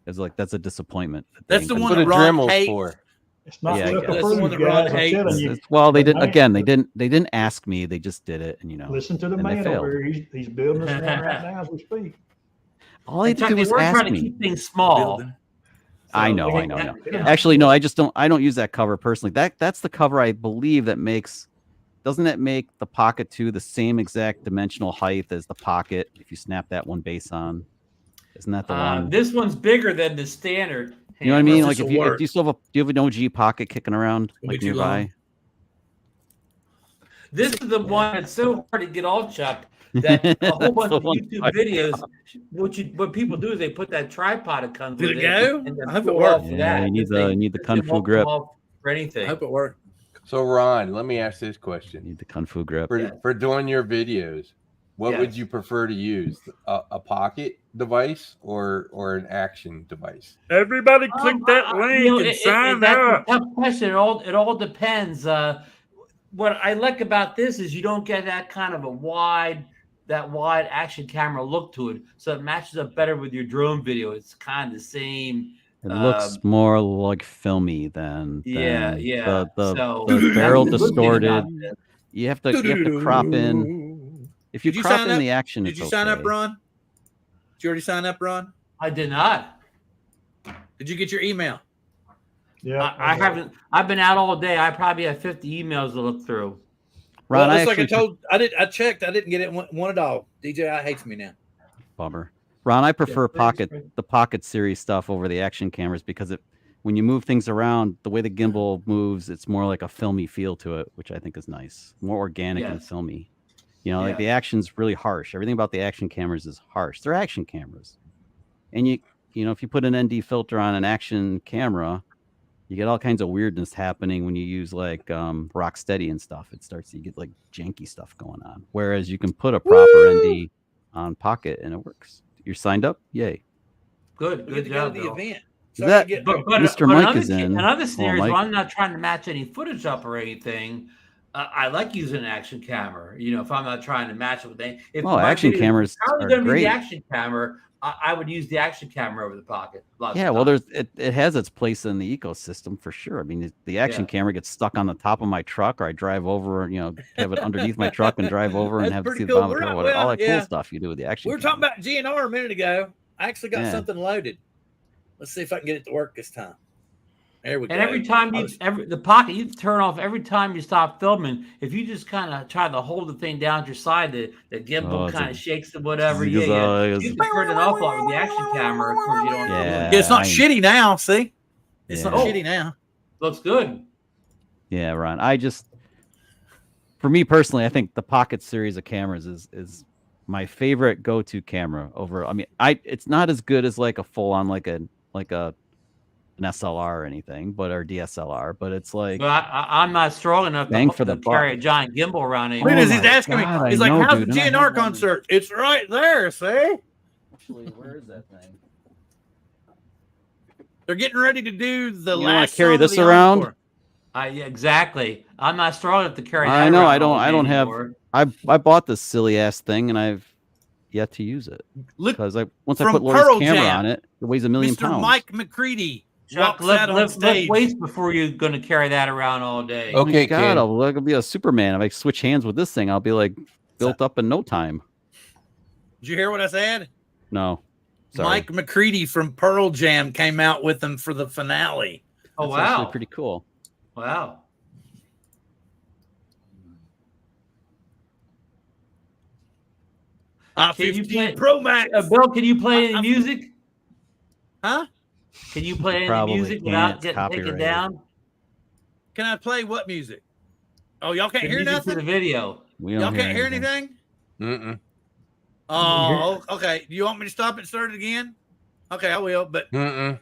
It's like that's a disappointment. That's the one that Ron hates. For. It's not that's the one that Ron hates. Well, they didn't. Again, they didn't ask me. They just did it, and listen to the man over here. He's building this one right now as we speak. All I had to do was we're ask trying me. to keep things small. I know. Actually, no, I don't use that cover personally. That's the cover I believe that makes. Doesn't it make the Pocket 2 the same exact dimensional height as the Pocket if you snap that one base on? Isn't that the one? This one's bigger than the standard. You know what I mean? Like if you still have do you have an OG Pocket kicking around like nearby? This is the one that's so hard to get all, Chuck, that a whole bunch of YouTube videos, what people do is they put that tripod that comes with it. Did it go? I hope it worked. Yeah, you need the Kung Fu grip. For anything. I hope it worked. So Ron, let me ask this question. You need the Kung Fu grip. For doing your videos, what would you prefer to use? A pocket device or an action device? Everybody click that link and sign up. That's a tough question. It all depends. What I like about this is you don't get that kind of a wide action camera look to it, so it matches up better with your drone video. It's kind of the same. It looks more like filmy than the barrel distorted. You have to crop in. If you crop in the action, did you sign up, Ron? Did you already sign up, Ron? I did not. Did you get your email? Yeah, I haven't. I've been out all day. I probably have 50 emails to look through. Ron, I checked. I didn't get it one at all. DJI hates me now. Bummer. Ron, I prefer the Pocket series stuff over the action cameras because when you move things around, the way the gimbal moves, it's more like a filmy feel to it, which I think is nice, more organic and filmy. You know, like the action's really harsh. Everything about the action cameras is harsh. They're action cameras, and you know, if you put an ND filter on an action camera, you get all kinds of weirdness happening when you use like Rocksteady and stuff. You get like janky stuff going on. Whereas you can put a proper ND on Pocket and it works. You're signed up? Yay. Good job. The event. So Mr. Mike is in. Another scenario is I'm not trying to match any footage up or anything. I like using an action camera. You know, if I'm not trying to match it with anything. Action cameras are going to be great. the action camera. I would use the action camera over the Pocket. Yeah, well, it has its place in the ecosystem for sure. I mean, the action camera gets stuck on the top of my truck, or I drive over, you know, have it underneath my truck and drive over and have to see the bottom of the truck. All that cool stuff you do with the action. We were talking about GNR a minute ago. I actually got something loaded. Let's see if I can get it to work this time. There we go. And every time the Pocket, you turn off every time you stop filming. If you just kind of try to hold the thing down to your side, the gimbal kind of shakes and whatever. You can turn it off with the action camera. Of course, you don't. Yeah, it's not shitty now. See, it's not shitty now. Looks good. Yeah, Ron. For me personally, I think the Pocket series of cameras is my favorite go-to camera over. I mean, it's not as good as like a full-on like an SLR or anything, or DSLR, but it's like I'm not strong enough to carry a giant gimbal around anymore. He's asking me. He's like, "How's the GNR concert?" It's right there. See? Actually, where is that thing? They're getting ready to do the last. Want to carry this around? Exactly. I'm not strong enough to carry. I know. I don't have. I bought this silly ass thing and I've yet to use it because once I put Lori's camera on it, it weighs 1 million pounds. Mr. Mike McCready. Lift weights before you're going to carry that around all day. Okay, God, I'll be a Superman. If I switch hands with this thing, I'll be like built up in no time. Did you hear what I said? No. Sorry. Mike McCready from Pearl Jam came out with them for the finale. Oh, That's actually pretty cool. Wow. Can you play Pro Max? Bill, can you play any music? Huh? Can you play any music without getting taken down? Can I play what music? Oh, y'all can't hear nothing? For the video. Y'all can't hear anything? Mm-mm. Oh, okay. Do you want me to stop and start it again? Okay, I will, but Mm-mm.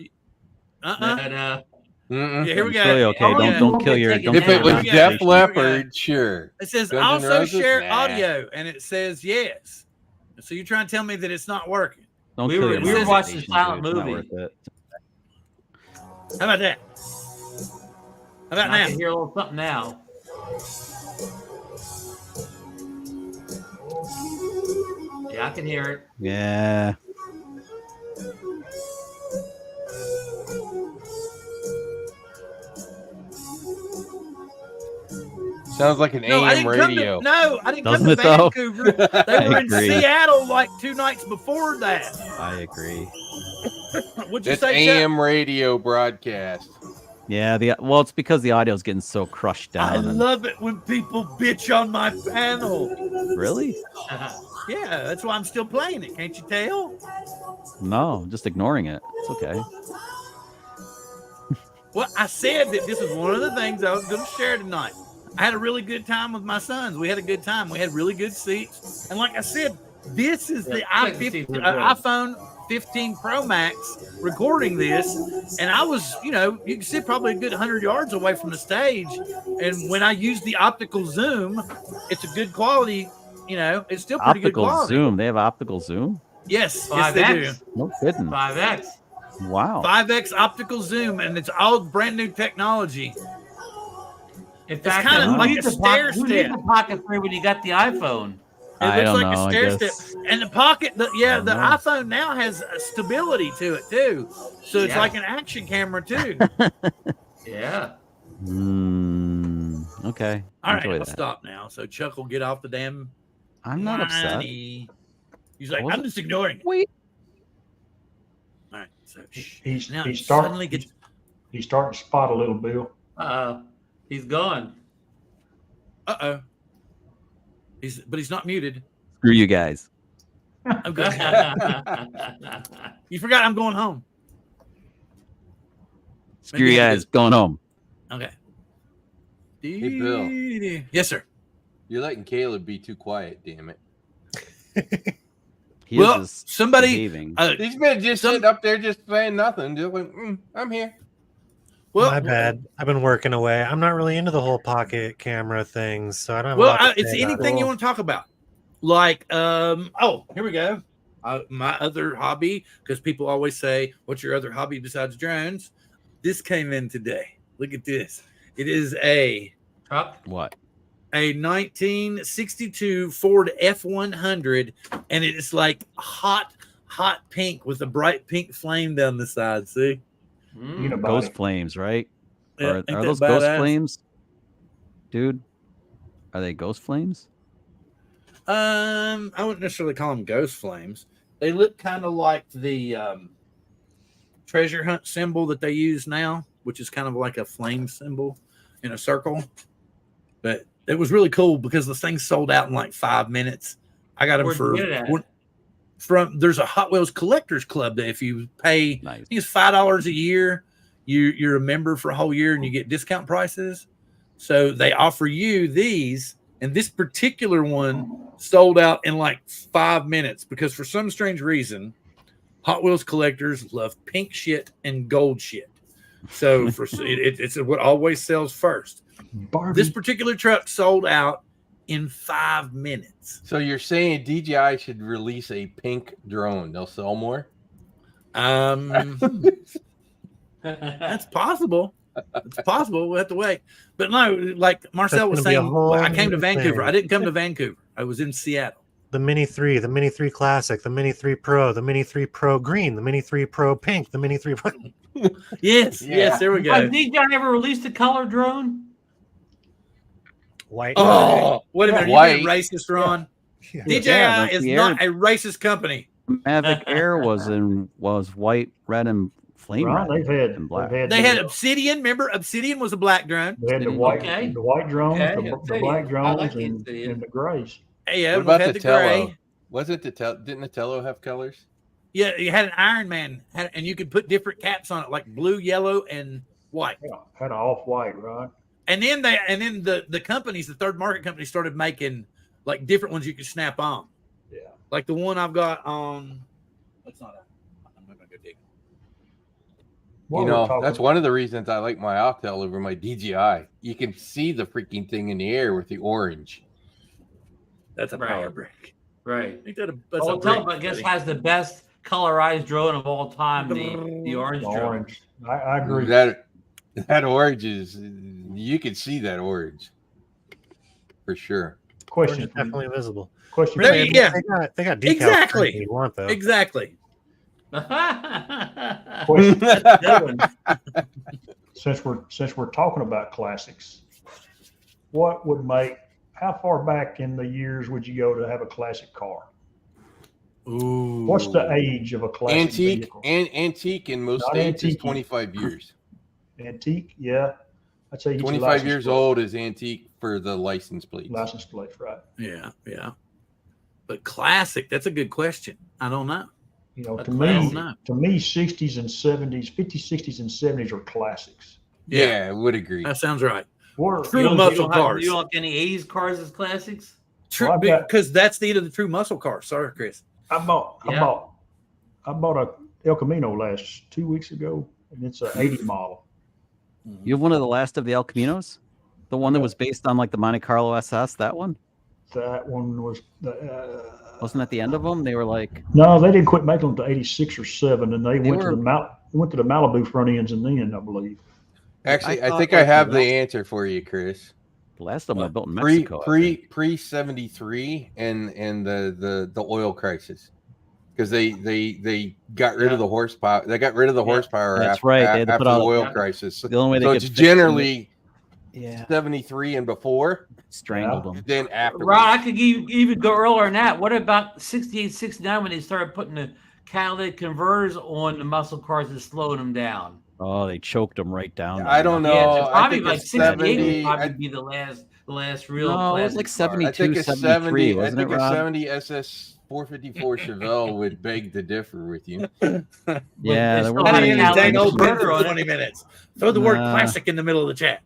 Yeah, here we go. Really okay. Don't kill your. Don't if it was Def Leppard, sure. It says also share audio, and it says yes. So you're trying to tell me that it's not working? We were watching a silent movie. How about that? How about now? I can hear a little something now. Yeah, I can hear it. Yeah. Sounds like an AM radio. I didn't come to Vancouver. They were in Seattle like 2 nights before that. I agree. What'd you That's say, AM Chuck? radio broadcast. Yeah, it's because the audio is getting so crushed down. I love it when people bitch on my panel. Really? Yeah, that's why I'm still playing it. Can't you tell? No, just ignoring it. It's okay. Well, I said that this is one of the things I was going to share tonight. I had a really good time with my sons. We had a good time. We had really good seats. And like I said, this is the iPhone 15 Pro Max recording this. And I was, you can see probably a good 100 yards away from the stage. And when I use the optical zoom, it's a good quality, it's still pretty good quality. Optical zoom. They have optical zoom? Yes, yes, they do. No kidding. 5X. Wow. 5X optical zoom, and it's all brand new technology. In fact, it's kind of like a stair step. Who needs the Pocket 3 when you got the iPhone? It looks like a stair step. And the Pocket, the iPhone now has a stability to it too. So it's like an action camera too. Yeah. Okay. All right, I'll stop now. So Chuck will get off the damn. I'm not upset. He's like, I'm just ignoring it. Wait. All right. So he's starting to spot a little, Bill. He's gone. But he's not muted. Screw you guys. I'm good. You forgot I'm going home. Screw you guys, going home. Okay. Hey, Bill. Yes, sir. You're letting Caleb be too quiet, damn it. Somebody. He's been just sitting up there just saying nothing. Just like, I'm here. Well, my bad. I've been working away. I'm not really into the whole pocket camera thing, so I don't have it's anything you want to talk about. Like, here we go. My other hobby, because people always say, what's your other hobby besides drones? This came in today. Look at this. It is a what? A 1962 Ford F100, and it is like hot pink with a bright pink flame down the side. See? Ghost flames, right? Yeah, are those ghost flames, dude? Are they ghost flames? I wouldn't necessarily call them ghost flames. They look kind of like the treasure hunt symbol that they use now, which is kind of like a flame symbol in a circle. But it was really cool because the thing sold out in like 5 minutes. I got them there's a Hot Wheels Collectors Club that if you pay, I think it's $5 a year, you're a member for a whole year and you get discount prices. So they offer you these, and this particular one sold out in like 5 minutes because for some strange reason, Hot Wheels collectors love pink shit and gold shit. So it's what always sells first. Barbie. This particular truck sold out in 5 minutes. So you're saying DJI should release a pink drone? They'll sell more? That's possible. It's possible. We'll have to wait. But no, like Marcel was saying, I came to Vancouver. I didn't come to Vancouver. I was in Seattle. The Mini 3, the Mini 3 Classic, the Mini 3 Pro, the Mini 3 Pro Green, the Mini 3 Pro Pink, the Mini 3 Pro... Yes, there we go. Has DJI ever released a color drone? White. Oh, wait a minute. You're being racist, Ron. Yeah. DJI is not a racist company. Mavic Air was white, red, and flame red. And black. They had Obsidian. Remember, Obsidian was a black drone. They had the white drones, the black drones, and the grays. Yeah, what about had the gray. Wasn't didn't the Tello have colors? Yeah, you had an Iron Man, and you could put different caps on it, like blue, yellow, and white. Yeah, had an off-white, right? And then the companies, the third market companies, started making like different ones you could snap on. Yeah, like the one I've got on. That's not. I'm gonna go dig. That's one of the reasons I like my Octel over my DJI. You can see the freaking thing in the air with the orange. That's a power brick. Right. I think I guess has the best colorized drone of all time, the orange drone. I agree. That orange is, you can see that orange for sure. Question is definitely visible. Question. They got decals. Exactly. You want though. Exactly. Since we're talking about classics, what would make? How far back in the years would you go to have a classic car? Ooh. What's the age of a classic vehicle? Antique in most states is 25 years. Antique, yeah. I'd say 25 years old is antique for the license plates. License plates, right? Yeah. But classic, that's a good question. I don't know. You know, to me, 60s and 70s, 50s, 60s, and 70s are classics. Yeah, I would agree. That sounds right. True muscle cars. You don't like any 80s cars as classics? True, because that's the end of the true muscle car. Sorry, Chris. I bought a El Camino 2 weeks ago, and it's an 80 model. You have one of the last of the El Caminos? The one that was based on like the Monte Carlo SS, that one? That one was wasn't that the end of them? They were like no, they didn't quit making them to 86 or 7, and they went to the Malibu front ends and then I believe. Actually, I think I have the answer for you, Chris. The last of them were built in Mexico. Pre 73 and the oil crisis. Because they got rid of the horsepower. They got rid of the horsepower after the oil crisis. The only way so it's generally 73 73 and before. Strangled them. Then after. Ron, I could even go earlier than that. What about 68, 69 when they started putting the catalytic converters on the muscle cars and slowing them down? Oh, they choked them right down. I don't know. Yeah, so probably like 68 would probably be the last real. No, it was like 72, I think 73, wasn't I think it, Rob? a 70 SS 454 Chevelle would beg to differ with you. Yeah, there was 20 minutes. Throw the word classic in the middle of the chat.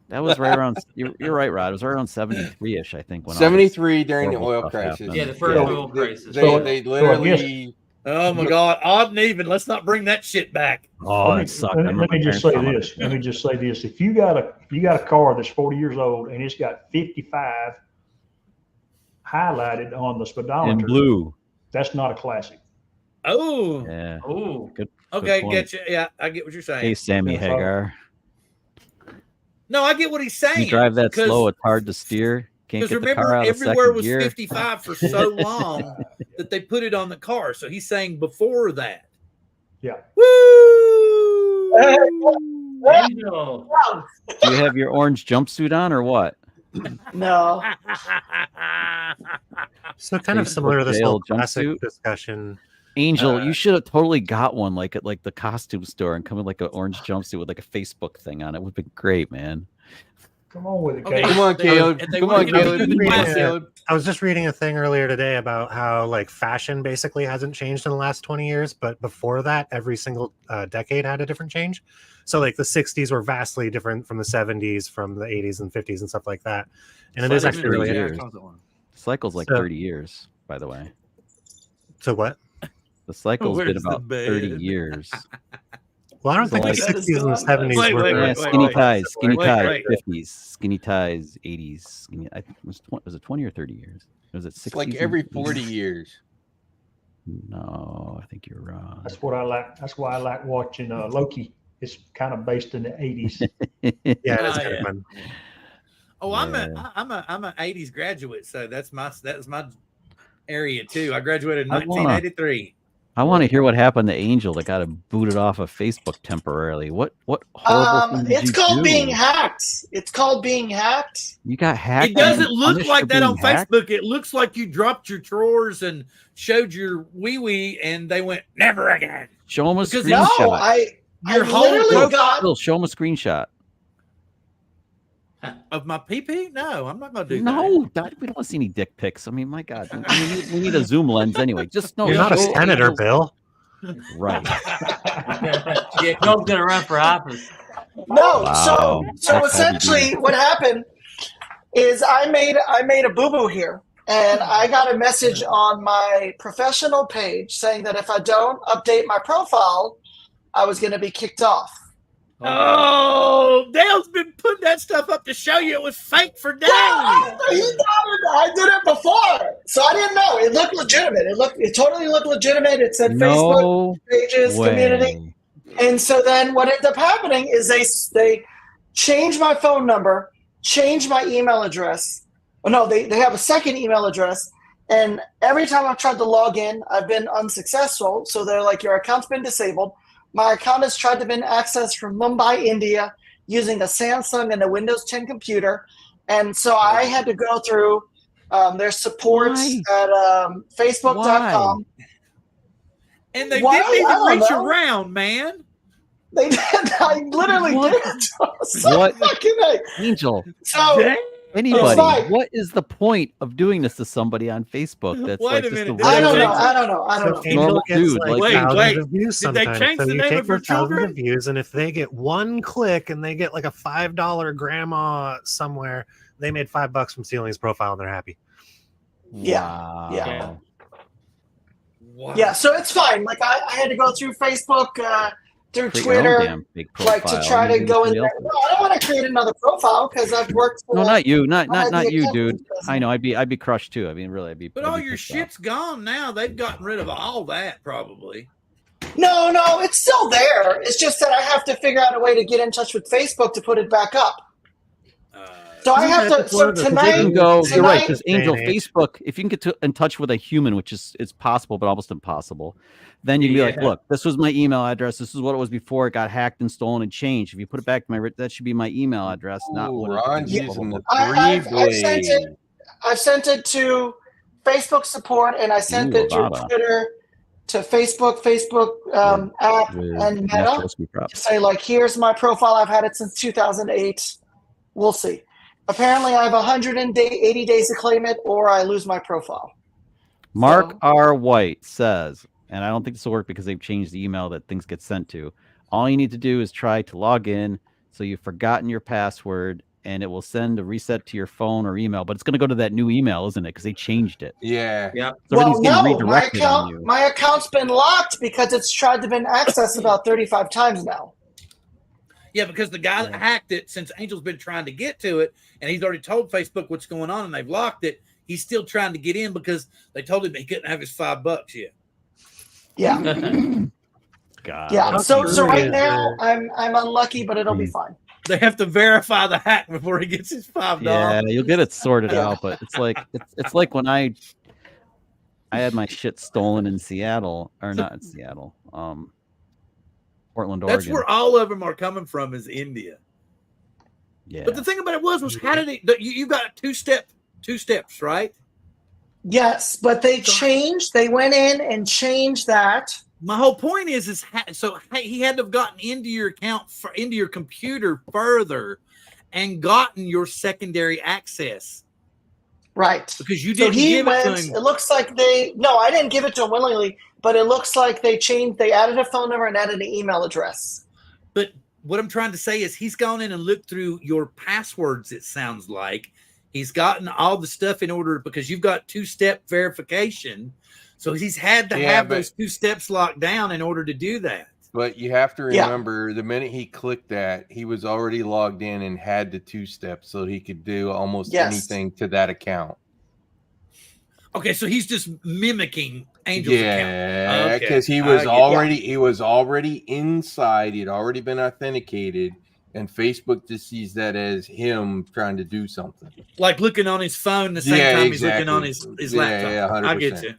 That was right around. You're right, Rod. It was right around 73-ish, I think. When 73 during the oil crisis. Happened. Yeah, the first oil crisis. They literally. Oh my God, odd and even. Let's not bring that shit back. Oh, it sucked. Let me just say this. Let me just say this. If you got a car that's 40 years old and it's got 55 highlighted on the speedometer in blue, that's not a classic. Oh, yeah. Oh, good. Okay, get you. Yeah, I get what you're saying. Hey, Sammy Hagar. No, I get what he's saying. You drive that slow; it's hard to steer. Can't get the car out of everywhere was gear. 55 for so long that they put it on the car. So he's saying before that. Yeah. Woo! Angel. Do you have your orange jumpsuit on or what? No. So kind of similar to this whole classic discussion. Angel, you should have totally got one like at like the costume store and come in like an orange jumpsuit with like a Facebook thing on it. Would be great, man. Come on with it, Okay. Come on, Caleb. Come on, Caleb. I was just reading a thing earlier today about how like fashion basically hasn't changed in the last 20 years, but before that, every single decade had a different change. So like the 60s were vastly different from the 70s, from the 80s and 50s and stuff like that. And it is actually really years. Cycle's like 30 years, by the way. So what? The cycle's been about 30 years. Well, I don't think the 60s and the 70s were skinny ties, 50s, skinny ties, 80s. Was it 20 or 30 years? Was it 60s? It's like every 40 years. No, I think you're wrong. That's what I like. That's why I like watching Loki. It's kind of based in the 80s. Yeah, that's kind of fun. Oh, I'm an 80s graduate, so that's my area too. I graduated in 1983. I want to hear what happened to Angel that got booted off of Facebook temporarily. What horrible thing did it's called being hacked. It's called being hacked. You got hacked. It doesn't look like that on Facebook. It looks like you dropped your drawers and showed your wee and they went never again. Show them a screenshot. No, I literally got. Show them a screenshot of my pee. No, I'm not gonna do that. No, we don't want to see any dick pics. I mean, my God, we need a zoom lens anyway. Just no. You're not a senator, Bill. Right. Yeah, Bill's gonna run for office. No, wow. so essentially, what happened is I made a boo boo here, and I got a message on my professional page saying that if I don't update my profile, I was going to be kicked off. Oh, Dale's been putting that stuff up to show you it was fake for days. I did it before, so I didn't know. It looked legitimate. It totally looked legitimate. It said Facebook pages, community. And so then what ended up happening is they changed my phone number, changed my email address. Oh, no, they have a second email address. And every time I've tried to log in, I've been unsuccessful. So they're like, your account's been disabled. My account has tried to be accessed from Mumbai, India, using a Samsung and a Windows 10 computer. And so I had to go through their supports at Facebook.com. And they didn't even reach around, man. They did. I literally did. What? Angel. So anybody, what is the point of doing this to somebody on Facebook? That's wait like a just minute. I don't know. Angel gets like thousands of views Did they sometimes. change So the you name take of her their thousands children? of views, and if they get one click and they get like a $5 grandma somewhere, they made $5 from stealing his profile and they're happy. Yeah. Yeah, so it's fine. Like I had to go through Facebook, through Twitter, like to try to go in there. No, I don't want to create another profile because I've worked for. No, not you, not you, dude. I know, I'd be crushed too. I mean, really, I'd be. But all your shit's gone now. They've gotten rid of all that, probably. No, it's still there. It's just that I have to figure out a way to get in touch with Facebook to put it back up. So I have to. So tonight, you're right, because Angel, Facebook, if you can get in touch with a human, which is possible, but almost impossible, then you can be like, look, this was my email address. This is what it was before it got hacked and stolen and changed. If you put it back to that should be my email address, not what Ron's using the I've sent it to Facebook support, and I sent it to Twitter, to Facebook app, and Meta to say, like, here's my profile. I've had it since 2008. We'll see. Apparently, I have 180 days to claim it, or I lose my profile. Mark R. White says, and I don't think this will work because they've changed the email that things get sent to. All you need to do is try to log in so you've forgotten your password, and it will send a reset to your phone or email. But it's going to go to that new email, isn't it? Because they changed it. Yeah. So everything's getting redirected on you. My account's been locked because it's tried to been accessed about 35 times now. Yeah, because the guy that hacked it, since Angel's been trying to get to it, and he's already told Facebook what's going on, and they've locked it, he's still trying to get in because they told him he couldn't have his $5 yet. Yeah. God. Yeah. So right now I'm unlucky, but it'll be fine. They have to verify the hack before he gets his $5. Yeah, you'll get it sorted out, but it's like when I had my shit stolen in Seattle, or not in Seattle, Portland, Oregon. That's where all of them are coming from, is India. Yeah. But the thing about it was how did it? You got two steps, right? Yes, but they changed. They went in and changed that. My whole point is so he had to have gotten into your account, into your computer further, and gotten your secondary access. Right. Because you didn't give it to him. It looks like I didn't give it to him willingly, but it looks like they added a phone number and added an email address. But what I'm trying to say is he's gone in and looked through your passwords, it sounds like. He's gotten all the stuff in order because you've got two-step verification. So he's had to have those 2 steps locked down in order to do that. But you have to remember, the minute he clicked that, he was already logged in and had the 2 steps, so he could do almost anything to that account. Okay, so he's just mimicking Angel's account. Yeah, because he was already inside. He'd already been authenticated, and Facebook just sees that as him trying to do something, like looking on his phone the same time he's looking on his laptop. Yeah, 100%. I get you.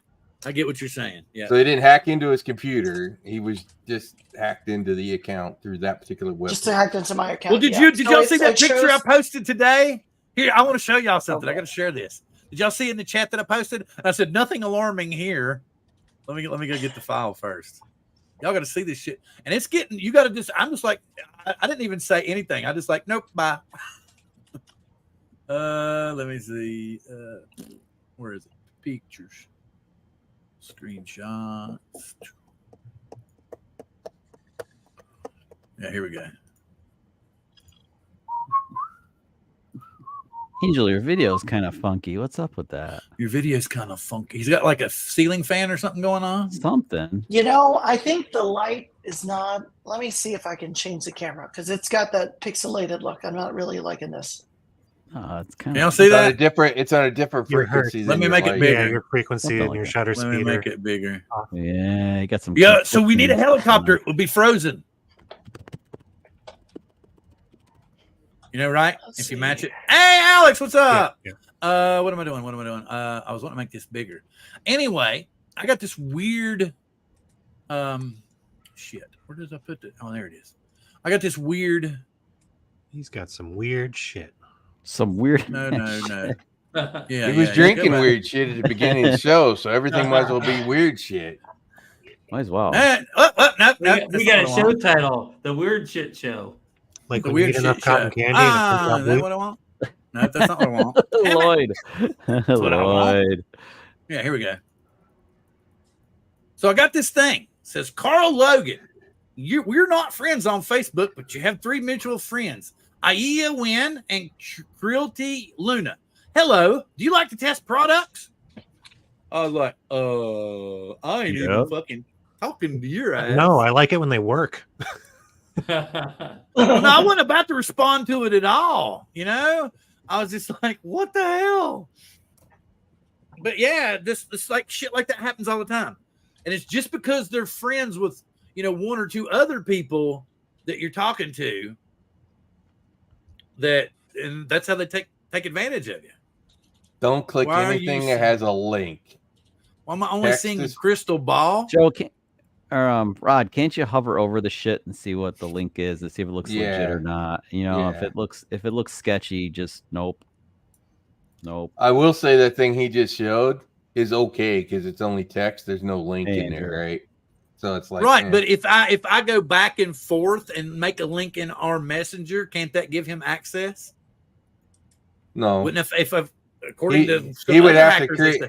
I get what you're saying. Yeah. So he didn't hack into his computer. He was just hacked into the account through that particular website. Just hacked into my account. Well, did y'all see that picture I posted today? Here, I want to show y'all something. I got to share this. Did y'all see in the chat that I posted? I said nothing alarming here. Let me go get the file first. Y'all got to see this shit, and it's getting. You got to just. I'm just like, I didn't even say anything. I just like, nope, bye. Let me see. Where is it? Pictures. Screenshots. Yeah, here we go. Angel, your video is kind of funky. What's up with that? Your video is kind of funky. He's got like a ceiling fan or something going on. Something. I think the light is not. Let me see if I can change the camera because it's got that pixelated look. I'm not really liking this. It's kind of. You don't see that? It's on a different frequency. Let me make it bigger. Yeah, your frequency and your shutter speed. Let me make it bigger. Yeah, you got some. Yeah, so we need a helicopter. It would be frozen. You know, right? If you match it. Hey, Alex, what's up? Yeah. What am I doing? I was wanting to make this bigger. Anyway, I got this weird. Shit. Where did I put it? Oh, there it is. I got this weird. He's got some weird shit. Some weird. No. Yeah, he was drinking weird shit at the beginning of the show, so everything might as well be weird shit. Might as well. No, we got a show title, The Weird Shit Show. Like the when you weird eat enough shit cotton show. candy. Is that what I want? No, that's not what I want. Lloyd. That's what I want. Lloyd. Yeah, here we go. So I got this thing. It says, Carl Logan, we're not friends on Facebook, but you have 3 mutual friends. Aya Wynn and Cruelty Luna. Hello. Do you like to test products? I was like, I ain't even fucking talking to your ass. No, I like it when they work. No, I wasn't about to respond to it at all. You know, I was just like, what the hell? But yeah, this like shit like that happens all the time. And it's just because they're friends with, 1 or 2 other people that you're talking to and that's how they take advantage of you. Don't click anything that has a link. Why am I only seeing the crystal ball? Joe, Rod, can't you hover over the shit and see what the link is and see if it looks legit or not? If it looks sketchy, just nope. I will say that thing he just showed is okay because it's only text. There's no link in there, right? So it's like right. But if I go back and forth and make a link in our messenger, can't that give him access? No. Wouldn't if according to he would have to create.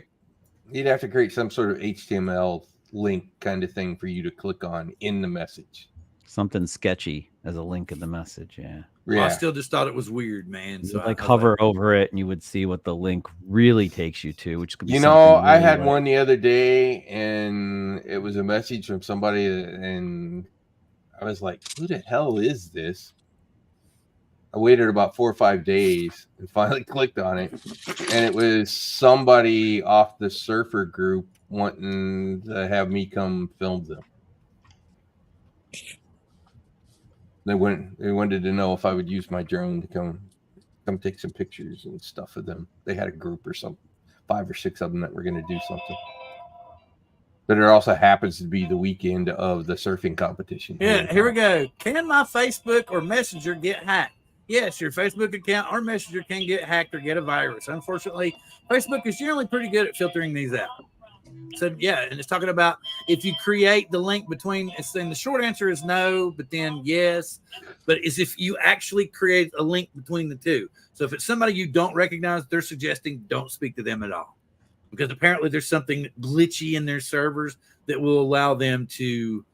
He'd have to create some sort of HTML link kind of thing for you to click on in the message. Something sketchy as a link in the message. Yeah. Well, I still just thought it was weird, man. So like hover over it and you would see what the link really takes you to, which could be I had one the other day and it was a message from somebody and I was like, who the hell is this? I waited about 4 or 5 days and finally clicked on it. And it was somebody off the surfer group wanting to have me come film them. They wanted to know if I would use my drone to come take some pictures and stuff of them. They had a group or something, 5 or 6 of them that were going to do something. But it also happens to be the weekend of the surfing competition. Yeah, here we go. Can my Facebook or Messenger get hacked? Yes, your Facebook account or Messenger can get hacked or get a virus. Unfortunately, Facebook is generally pretty good at filtering these out. So, yeah, and it's talking about if you create the link between, it's saying the short answer is no, but then yes. But it's if you actually create a link between the two. So if it's somebody you don't recognize, they're suggesting don't speak to them at all. Because apparently there's something glitchy in their servers that will allow them to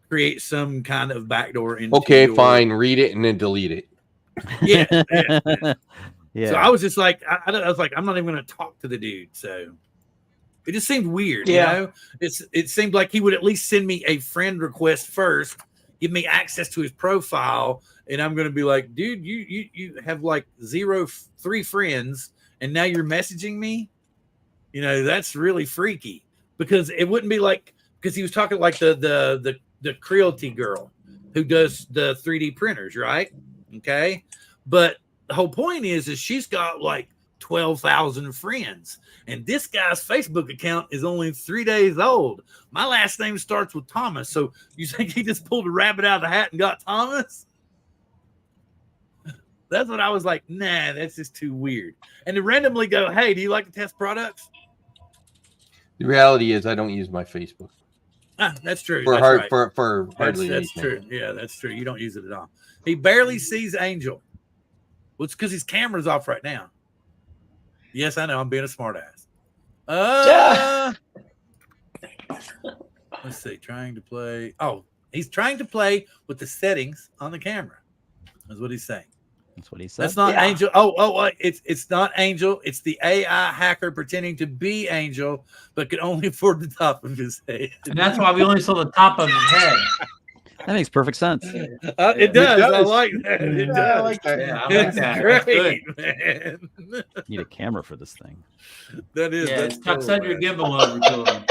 create some kind of backdoor into fine. Read it and then delete it. Yeah. So I was just like, I was like, I'm not even going to talk to the dude. So it just seemed weird. You know, it seemed like he would at least send me a friend request first, give me access to his profile, and I'm going to be like, dude, you have like 3 friends, and now you're messaging me. You know, that's really freaky because it wouldn't be like because he was talking like the Creality girl who does the 3D printers, right? Okay, but the whole point is she's got like 12,000 friends, and this guy's Facebook account is only 3 days old. My last name starts with Thomas, so you think he just pulled a rabbit out of the hat and got Thomas? That's what I was like. Nah, that's just too weird. And to randomly go, hey, do you like to test products? The reality is, I don't use my Facebook. That's true. For hardly that's true. Yeah, that's true. You don't use it at all. He barely sees Angel. Well, it's because his camera's off right now. Yes, I know. I'm being a smart ass. Let's see. Trying to play. Oh, he's trying to play with the settings on the camera. That's what he's saying. That's what he said. That's not Angel. Oh, it's not Angel. It's the AI hacker pretending to be Angel, but could only afford the top of his head. And that's why we only saw the top of his head. That makes perfect sense. It does. I like that. It does. I like that. Yeah, I like that. Great, man. Need a camera for this thing. That is. Yeah, cool, send your gimbal over to him.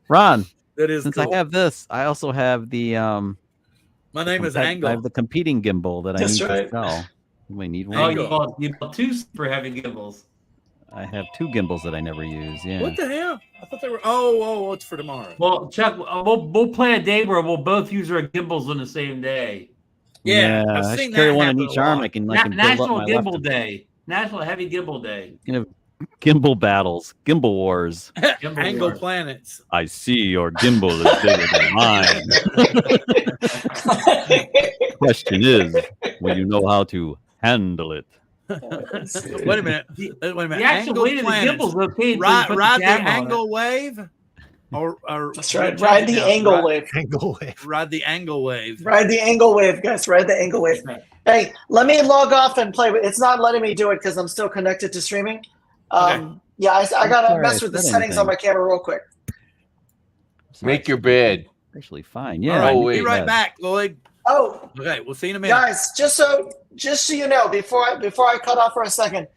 Ron, that is. Since cool. I have this, I also have the. My name is Angle. I have the competing gimbal that I need to sell. You may need one. Oh, you bought 2 super heavy gimbals. I have 2 gimbals that I never use. Yeah. What the hell? I thought they were. Oh, it's for tomorrow. Well, Chuck, we'll plan a day where we'll both use our gimbals on the same day. Yeah, I I've should seen carry that one in happen each a arm. lot. I can build up National my Gimbal left. Day. National Heavy Gimbal Day. Gimbal battles. Gimbal wars. Angle planets. I see your gimbal is bigger than mine. Question is, will you know how to handle it? Wait a minute. Wait a minute. The actual Angle weight of the planets. gimbal's okay. Ride the angle wave. Or that's right. Ride the angle wave. Angle wave. Ride the angle wave. Ride the angle wave, guys. Ride the angle wave. Hey, let me log off and play. It's not letting me do it because I'm still connected to streaming. Okay. Yeah, I gotta mess with the settings on my camera real quick. Make your bed. Actually, fine. Yeah. All right, be right back, Lloyd. Oh, okay. We'll see you in a minute, guys. Just so you know, before I cut off for a second,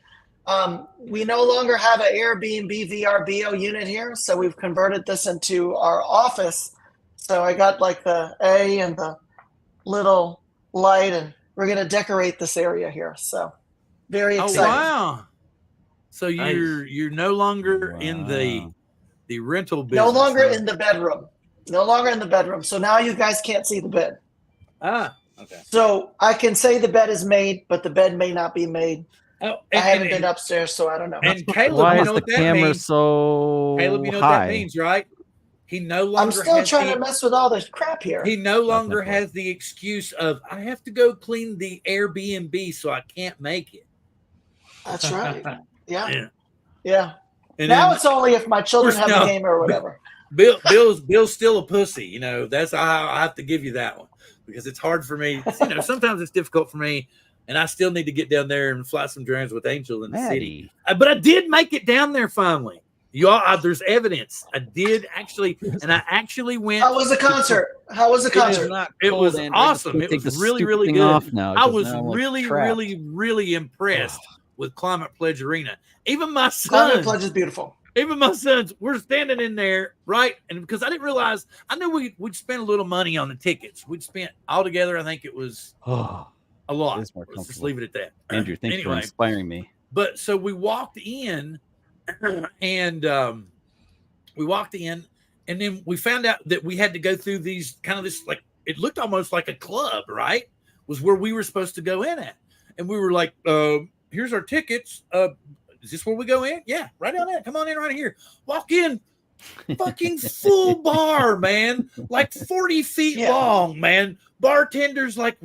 we no longer have an Airbnb VRBO unit here, so we've converted this into our office. So I got like the A and the little light, and we're gonna decorate this area here. So very exciting. Oh wow! So you're no longer in the rental business. No longer in the bedroom. No longer in the bedroom. So now you guys can't see the bed. Ah, okay. So I can say the bed is made, but the bed may not be made. Oh, I haven't been upstairs, so I don't know. And Caleb, why you is know the what that camera means? so Caleb, you know high? what that means, right? He no longer. I'm still trying to mess with all this crap here. He no longer has the excuse of I have to go clean the Airbnb, so I can't make it. That's right. Yeah. And now then, it's only if my children have a game or whatever. Bill's still a pussy. You know, that's how I have to give you that one because it's hard for me. You know, sometimes it's difficult for me, and I still need to get down there and fly some drones with Angel in the city. But I did make it down there finally. There's evidence. I did actually, and I actually went. How was the concert? How was the concert? It was awesome. It was really, really good. I was really, really, really impressed with Climate Pledge Arena. Even my son. Climate Pledge is beautiful. Even my sons, we're standing in there, right? And because I didn't realize, I knew we'd spend a little money on the tickets. We'd spent altogether, I think it was a lot. Let's just leave it at that. Andrew, thanks for inspiring me. But so we walked in, and then we found out that we had to go through these kind of this, like, it looked almost like a club, right? Was where we were supposed to go in at. And we were like, here's our tickets. Is this where we go in? Yeah, right down there. Come on in right here. Walk in. Fucking full bar, man. Like 40 feet long, man. Bartenders like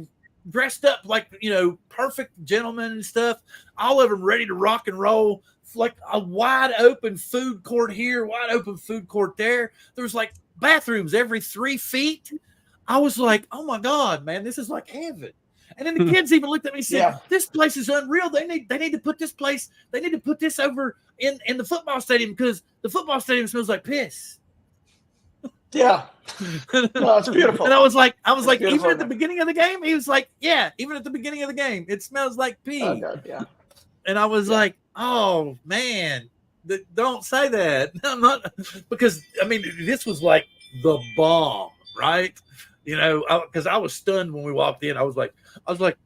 dressed up like, you know, perfect gentlemen and stuff. All of them ready to rock and roll. Like a wide open food court here, wide open food court there. There was like bathrooms every 3 feet. I was like, oh my God, man, this is like heaven. And then the kids even looked at me and said, this place is unreal. They need to put this place, they need to put this over in the football stadium because the football stadium smells like piss. Yeah. No, it's beautiful. And I was like, even at the beginning of the game, he was like, yeah, even at the beginning of the game, it smells like pee. Oh, God, yeah. And I was like, oh man, don't say that. I'm not, because I mean, this was like the bomb, right? You know, because I was stunned when we walked in. I was like,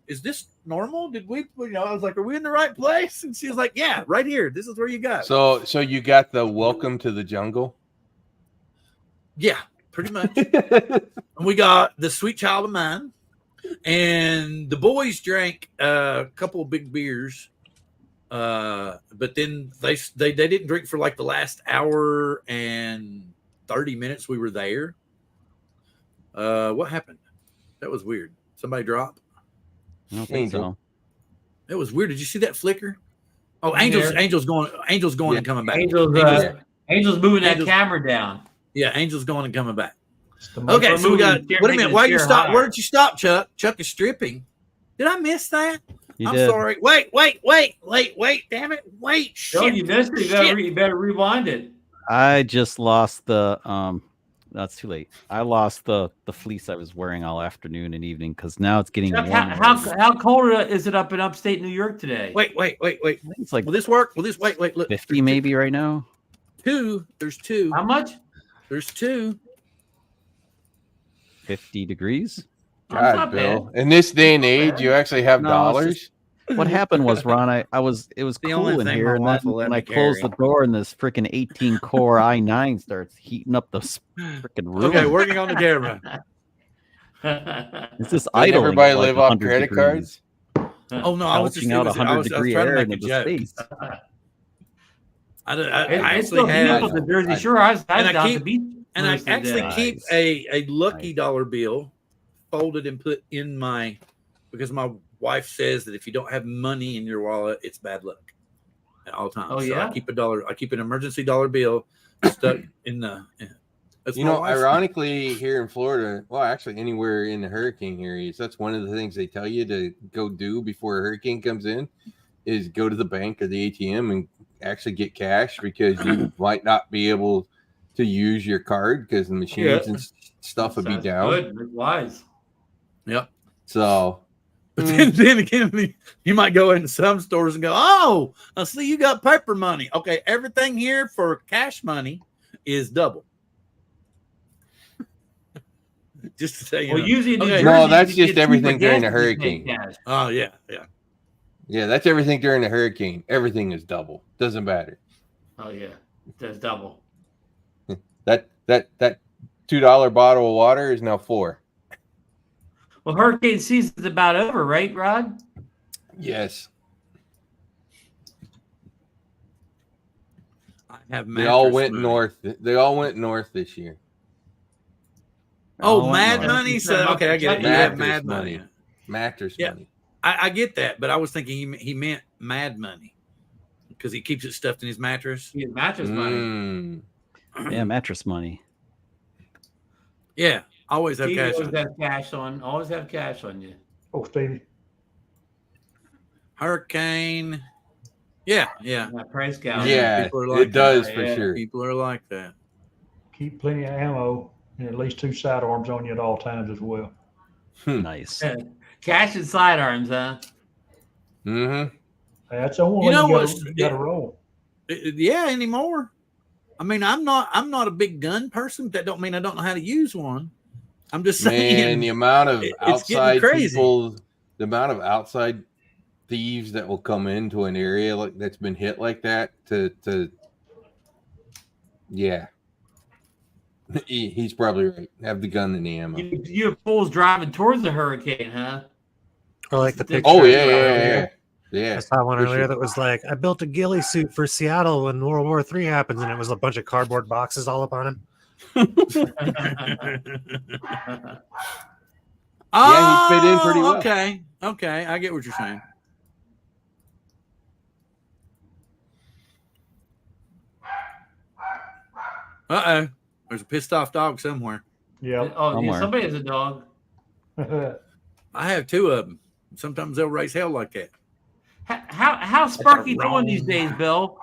is this normal? Did we, you know, I was like, are we in the right place? And she was like, yeah, right here. This is where you got. So you got the welcome to the jungle? Yeah, pretty much. And we got the Sweet Child of Mine, and the boys drank a couple of big beers. But then they didn't drink for like the last hour and 30 minutes we were there. What happened? That was weird. Somebody drop? I don't think so. It was weird. Did you see that flicker? Oh, Angel's going and coming back. Angel's moving that camera down. Yeah, Angel's going and coming back. Okay, so we got. Wait a minute. Why you stop? Where did you stop, Chuck? Chuck is stripping. Did I miss that? I'm sorry. Wait. Damn it. Wait. Shit. No, you missed it. You better rewind it. I just lost the that's too late. I lost the fleece I was wearing all afternoon and evening because now it's getting warm. How cold is it up in upstate New York today? Wait. It's like, will this work? Will this wait? Look. 50 maybe right now. There's two. How much? There's two. 50 degrees. God, Bill. Bad. In this day and age, you actually have dollars. What happened was, Ron, it was cool in here, and then when I closed the door and this freaking 18 core i9 starts heating up the freaking room. Okay, working on the camera. It's this idle. Everybody live off credit cards. Oh no, I was just out 100 degree degree air air into into the space. I It's actually so beautiful, the Jersey Shore. I was down at the beach. And I actually keep a lucky dollar bill folded and put in my, because my wife says that if you don't have money in your wallet, it's bad luck at all times. Oh, yeah? So I keep an emergency dollar bill stuck in the. Ironically, here in Florida, well, actually anywhere in the hurricane areas, that's one of the things they tell you to go do before a hurricane comes in, is go to the bank or the ATM and actually get cash, because you might not be able to use your card because the machines and stuff would be down. Good, wise. Yep. So, but then again, you might go into some stores and go, "Oh, I see you got paper money." Okay, everything here for cash money is double. Just to say, usually no, that's just everything during the hurricane. Oh yeah. Yeah, that's everything during the hurricane. Everything is double. Doesn't matter. Oh yeah, that's double. That $2 bottle of water is now $4. Well, hurricane season's about over, right, Rod? Yes. They all went north. They all went north this year. Oh, mad money. So okay, I get it. You have mad money. Mattress money. I get that, but I was thinking he meant mad money because he keeps it stuffed in his mattress. He has mattress money. Yeah, mattress money. Yeah, always have cash. Always have cash on you. Oh, Stevie. Hurricane. Yeah. Price gouging. Yeah, it does for sure. People are like that. Keep plenty of ammo and at least 2 sidearms on you at all times as well. Nice. Cash and sidearms, huh? Mm-hmm. That's the only way you got to roll. Yeah, anymore. I mean, I'm not a big gun person, but that don't mean I don't know how to use one. I'm just saying. Man, the amount of outside crazy. people, the amount of outside thieves that will come into an area like that's been hit like that yeah. He's probably right. Have the gun and the ammo. You have fools driving towards the hurricane, huh? Or like the picture. Oh yeah. I saw one earlier that was like, I built a ghillie suit for Seattle when World War III happens, and it was a bunch of cardboard boxes all up on him. Yeah, he fit in pretty well. Okay, I get what you're saying. Uh-oh. There's a pissed off dog somewhere. Yeah. Oh, yeah, somebody has a dog. I have 2 of them. Sometimes they'll raise hell like that. How's Sparky doing these days, Bill?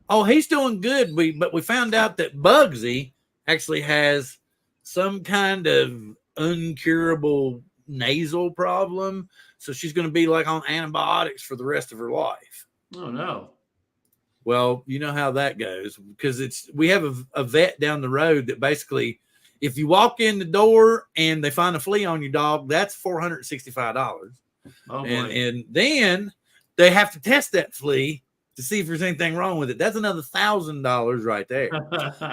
Oh, he's doing good. But we found out that Bugsy actually has some kind of uncurable nasal problem. So she's going to be like on antibiotics for the rest of her life. Oh, no. Well, you know how that goes, because we have a vet down the road that basically, if you walk in the door and they find a flea on your dog, that's $465. Oh, and then they have to test that flea to see if there's anything wrong with it. That's another $1,000 right there.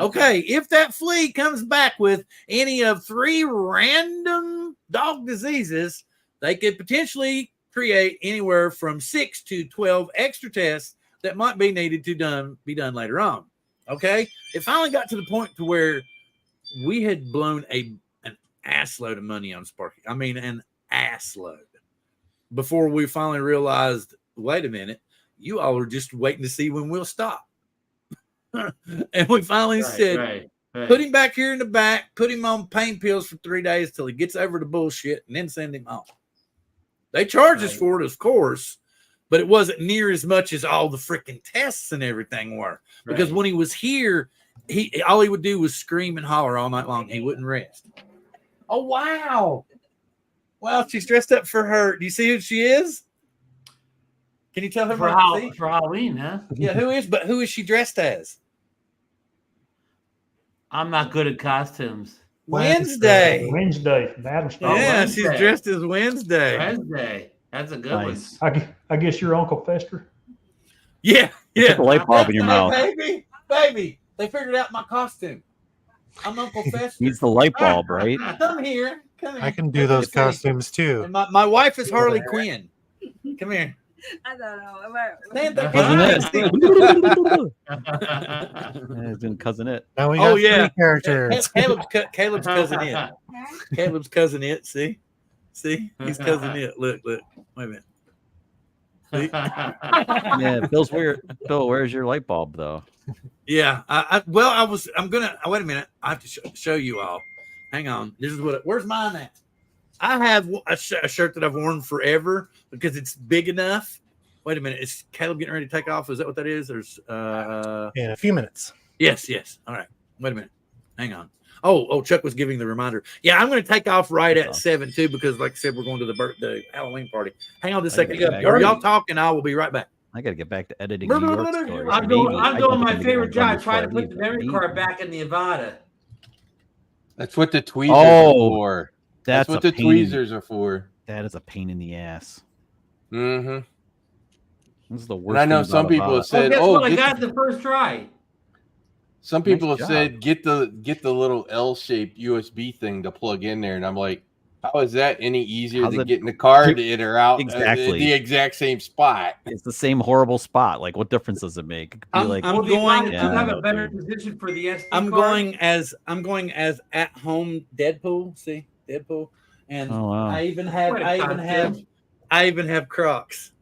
Okay, if that flea comes back with any of 3 random dog diseases, they could potentially create anywhere from 6 to 12 extra tests that might be needed to be done later on. Okay, it finally got to the point to where we had blown an ass load of money on Sparky. I mean, an ass load. Before we finally realized, wait a minute, you all are just waiting to see when we'll stop. And we finally said, put him back here in the back, put him on pain pills for 3 days till he gets over the bullshit, and then send him home. They charge us for it, of course, but it wasn't near as much as all the freaking tests and everything were. Because when he was here, all he would do was scream and holler all night long. He wouldn't rest. Oh, wow. Wow, she's dressed up for her. Do you see who she is? Can you tell her for Halloween, huh? Yeah, who is she dressed as? I'm not good at costumes. Wednesday. Madam Yeah, she's dressed as Wednesday. That's a good one. I guess you're Uncle Fester. Yeah. Put the light bulb in your mouth. Baby, they figured out my costume. I'm Uncle Fester. Needs the light bulb, right? Come here. I can do those costumes too. And my wife is Harley Quinn. Come here. I don't know. It's in Cousin It. Now we got 3 characters. Caleb's Cousin It. Caleb's Cousin It. See, he's Cousin It. Look. Wait a minute. See? Yeah, Bill's weird. Bill, where's your light bulb though? Yeah. I'm gonna. Wait a minute. I have to show you all. Hang on. This is where's mine at? I have a shirt that I've worn forever because it's big enough. Wait a minute. Is Caleb getting ready to take off? Is that what that is? There's in a few minutes. Yes. All right. Wait a minute. Hang on. Oh, Chuck was giving the reminder. Yeah, I'm going to take off right at 7 too because, like I said, we're going to the Halloween party. Hang on just a second. Are y'all talking? I will be right back. I got to get back to editing New York stories. I'm doing my favorite job, trying to put the memory card back in the Avada. That's what the tweezers are for. That's what the tweezers are for. That is a pain in the ass. Mm-hmm. This is the worst. And I know some people have said, I got the first try. Some people have said, get the little L-shaped USB thing to plug in there. And I'm like, how is that any easier than getting the card in or out the exact same spot? It's the same horrible spot. Like, what difference does it make? It could be like, I'm going to have a better position for the SD I'm card. going as at home Deadpool. See, Deadpool, and wow. I even have Crocs.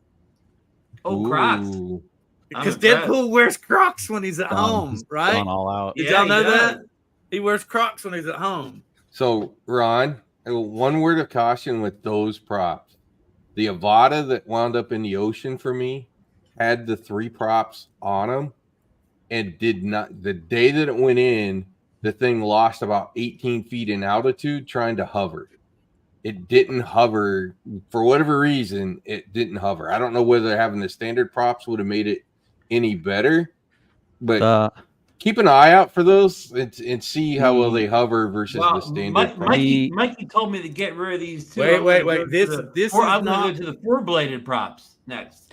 Oh, Crocs! Because Deadpool wears Crocs when he's at home, right? Gone all out. Did y'all know that? He wears Crocs when he's at home. So, Ron, one word of caution with those props. The Avada that wound up in the ocean for me had the 3 props on them and did not. The day that it went in, the thing lost about 18 feet in altitude trying to hover. It didn't hover for whatever reason. It didn't hover. I don't know whether having the standard props would have made it any better, but keep an eye out for those and see how well they hover versus the standard. Mikey told me to get rid of these 2. Wait. This is I'm not going to go to the 4-bladed props next.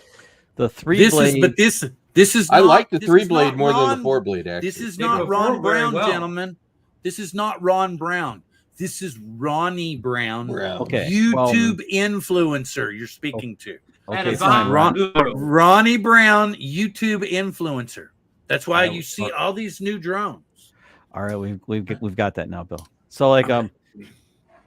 The 3-blade. This is. I like the 3-blade more than the 4-blade. Actually, this is not Ron Brown, gentlemen. This is not Ron Brown. This is Ronnie Brown. Okay. YouTube influencer you're speaking to. Okay, Ronnie Brown, YouTube influencer. That's why you see all these new drones. All right, we've got that now, Bill. So like the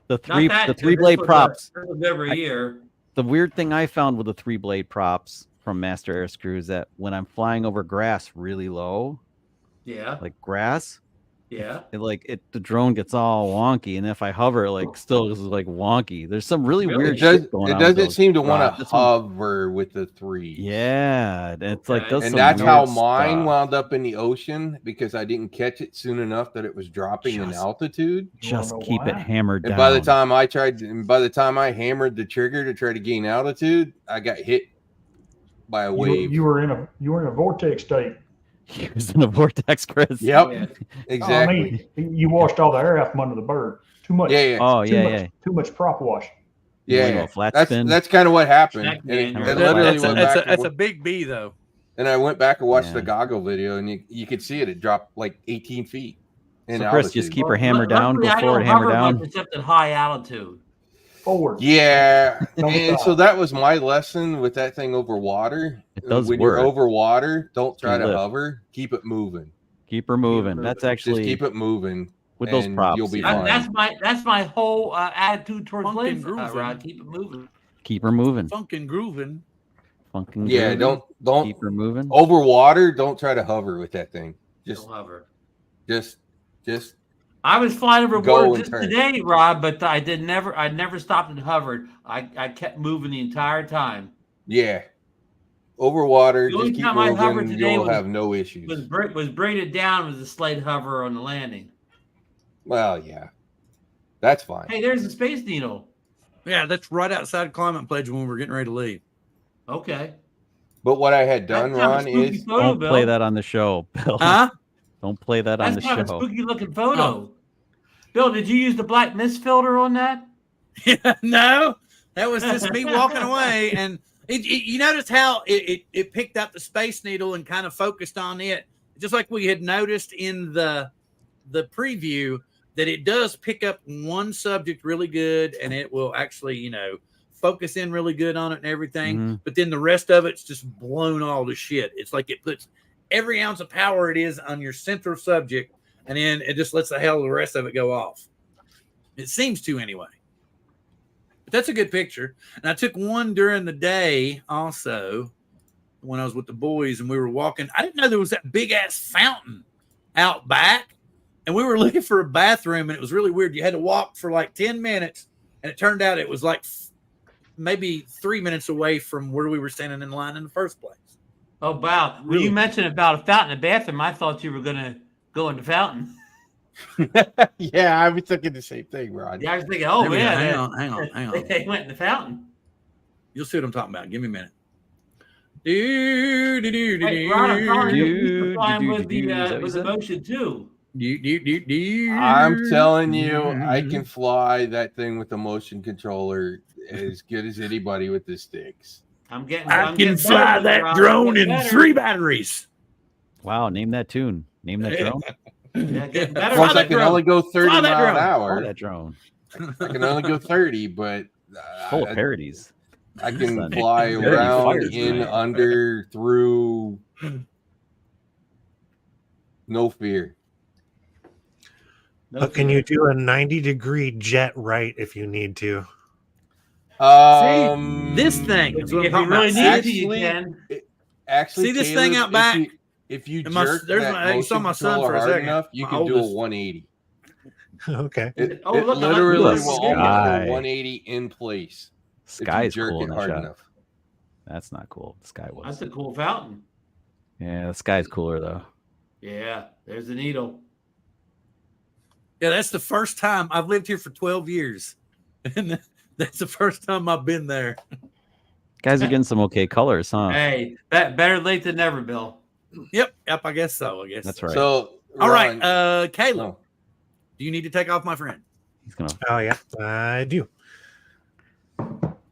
3-blade props every year. The weird thing I found with the 3-blade props from Master Air Screw is that when I'm flying over grass really low, like grass, the drone gets all wonky, and if I hover, still is wonky. There's some really weird shit going on. It doesn't seem to want to hover with the 3. Yeah, it's and that's how mine wound up in the ocean because I didn't catch it soon enough that it was dropping in altitude. Just keep it hammered down. And by the time I hammered the trigger to try to gain altitude, I got hit by a wave. You were in a vortex state. He was in a vortex, Chris. Yep, exactly. I mean, you washed all the air out from under the bird. Too much. Too much prop wash. Yeah, that's kind of what happened. That's a big B though. And I went back and watched the goggle video, and you could see it dropped like 18 feet. So Chris, just keep her hammer down before it hammer down. Except at high altitude. Forward. Yeah, and so that was my lesson with that thing over water. It does when work. You're over water, don't try to hover. Keep it moving. Keep her moving. That's actually just keep it moving with those props. You'll be fine. That's my whole attitude towards life. Keep it moving. Keep her moving. Funkin' grooving. Yeah, don't keep her moving. Over water, don't try to hover with that thing. Just don't hover. Just. I was flying over water just today, Rob, but I never stopped and hovered. I kept moving the entire time. Yeah. Over water, just keep moving. You'll have no issues. Was braided down with a slight hover on the landing. Well, yeah. That's fine. Hey, there's the Space Needle. Yeah, that's right outside Climate Pledge when we're getting ready to leave. Okay. But what I had done, Ron, is don't play that on the show, Bill. Huh? Don't play that on the show. That's kind of a spooky looking photo. Oh. Bill, did you use the black mist filter on that? Yeah, no, that was just me walking away. And you notice how it picked up the Space Needle and kind of focused on it, just like we had noticed in the preview. that it does pick up one subject really good, and it will actually, you know, focus in really good on it and everything. Mm-hmm. But then the rest of it's just blown all to shit. It's like it puts every ounce of power it is on your central subject, and then it just lets the hell of the rest of it go off. It seems to anyway. But that's a good picture. And I took one during the day also when I was with the boys and we were walking. I didn't know there was that big ass fountain out back. And we were looking for a bathroom, and it was really weird. You had to walk for like 10 minutes, and it turned out it was like maybe 3 minutes away from where we were standing in line in the first place. Oh, wow. When you mentioned about a fountain in the bathroom, I thought you were going to go in the fountain. Yeah, I was thinking the same thing, Ron. Yeah, I was thinking, oh, yeah. Hang on. They went in the fountain. You'll see what I'm talking about. Give me a minute. Hey, Ron, I'm calling you with the motion, too. I'm telling you, I can fly that thing with the motion controller as good as anybody with the sticks. I can fly that drone in 3 batteries. Wow, name that tune. Name that drone. Of course, I can only go 30 miles an hour. That drone. I can only go 30, but full of parodies. I can fly around, in, under, through. No fear. But can you do a 90-degree jet right if you need to? See, this thing is what I'm talking about. Actually, see this thing out back? If you jerk you saw my son for a second. Enough, you can do a 180. Okay. It literally will only do a 180 in place. Sky's jerk cool it hard enough. That's not cool. The sky was. That's a cool fountain. Yeah, the sky's cooler though. Yeah, there's the needle. Yeah, that's the first time I've lived here for 12 years. And that's the first time I've been there. Guys are getting some okay colors, huh? Hey, better late than never, Bill. Yep, I guess so. That's right. So, all right, Caleb, do you need to take off, my friend? He's gonna. Oh yeah, I do.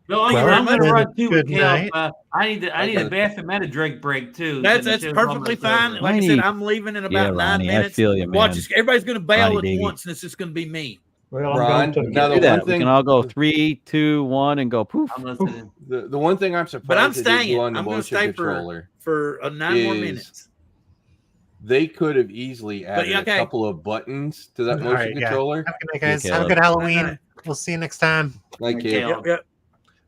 No, I'm going to run too with Caleb. I need a bathroom and a drink break too. That's perfectly fine. Like I said, I'm leaving in about 9 minutes. I feel you, man. Watch this. Everybody's going to bail Ronnie, at once, and it's just going to be me. Well, Ron, now the one thing we can all go 3, 2, 1, and go poof. I'm listening. The one thing I'm surprised, but I'm staying. On the I'm going to stay for 9 more minutes. They could have easily added a couple of buttons to that motion controller. Have a good night, guys. Have a good Halloween. We'll see you next time. Thank you. Yep.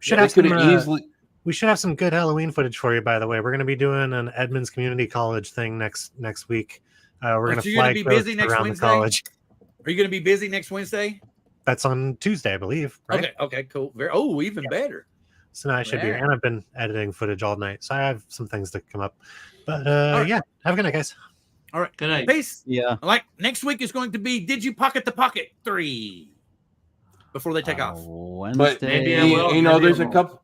We should have some good Halloween footage for you, by the way. We're going to be doing an Edmonds Community College thing next week. We're going to flag busy next around Wednesday? the college. Are you going to be busy next Wednesday? That's on Tuesday, I believe. Right? Okay, cool. Even better. So now I should be here. And I've been editing footage all night, so I have some things to come up. But yeah, have a good night, guys. All right, good night. Peace. Yeah. Like next week is going to be Did You Pocket the Pocket 3 before they take off. Wednesday. But maybe I will. There's a couple.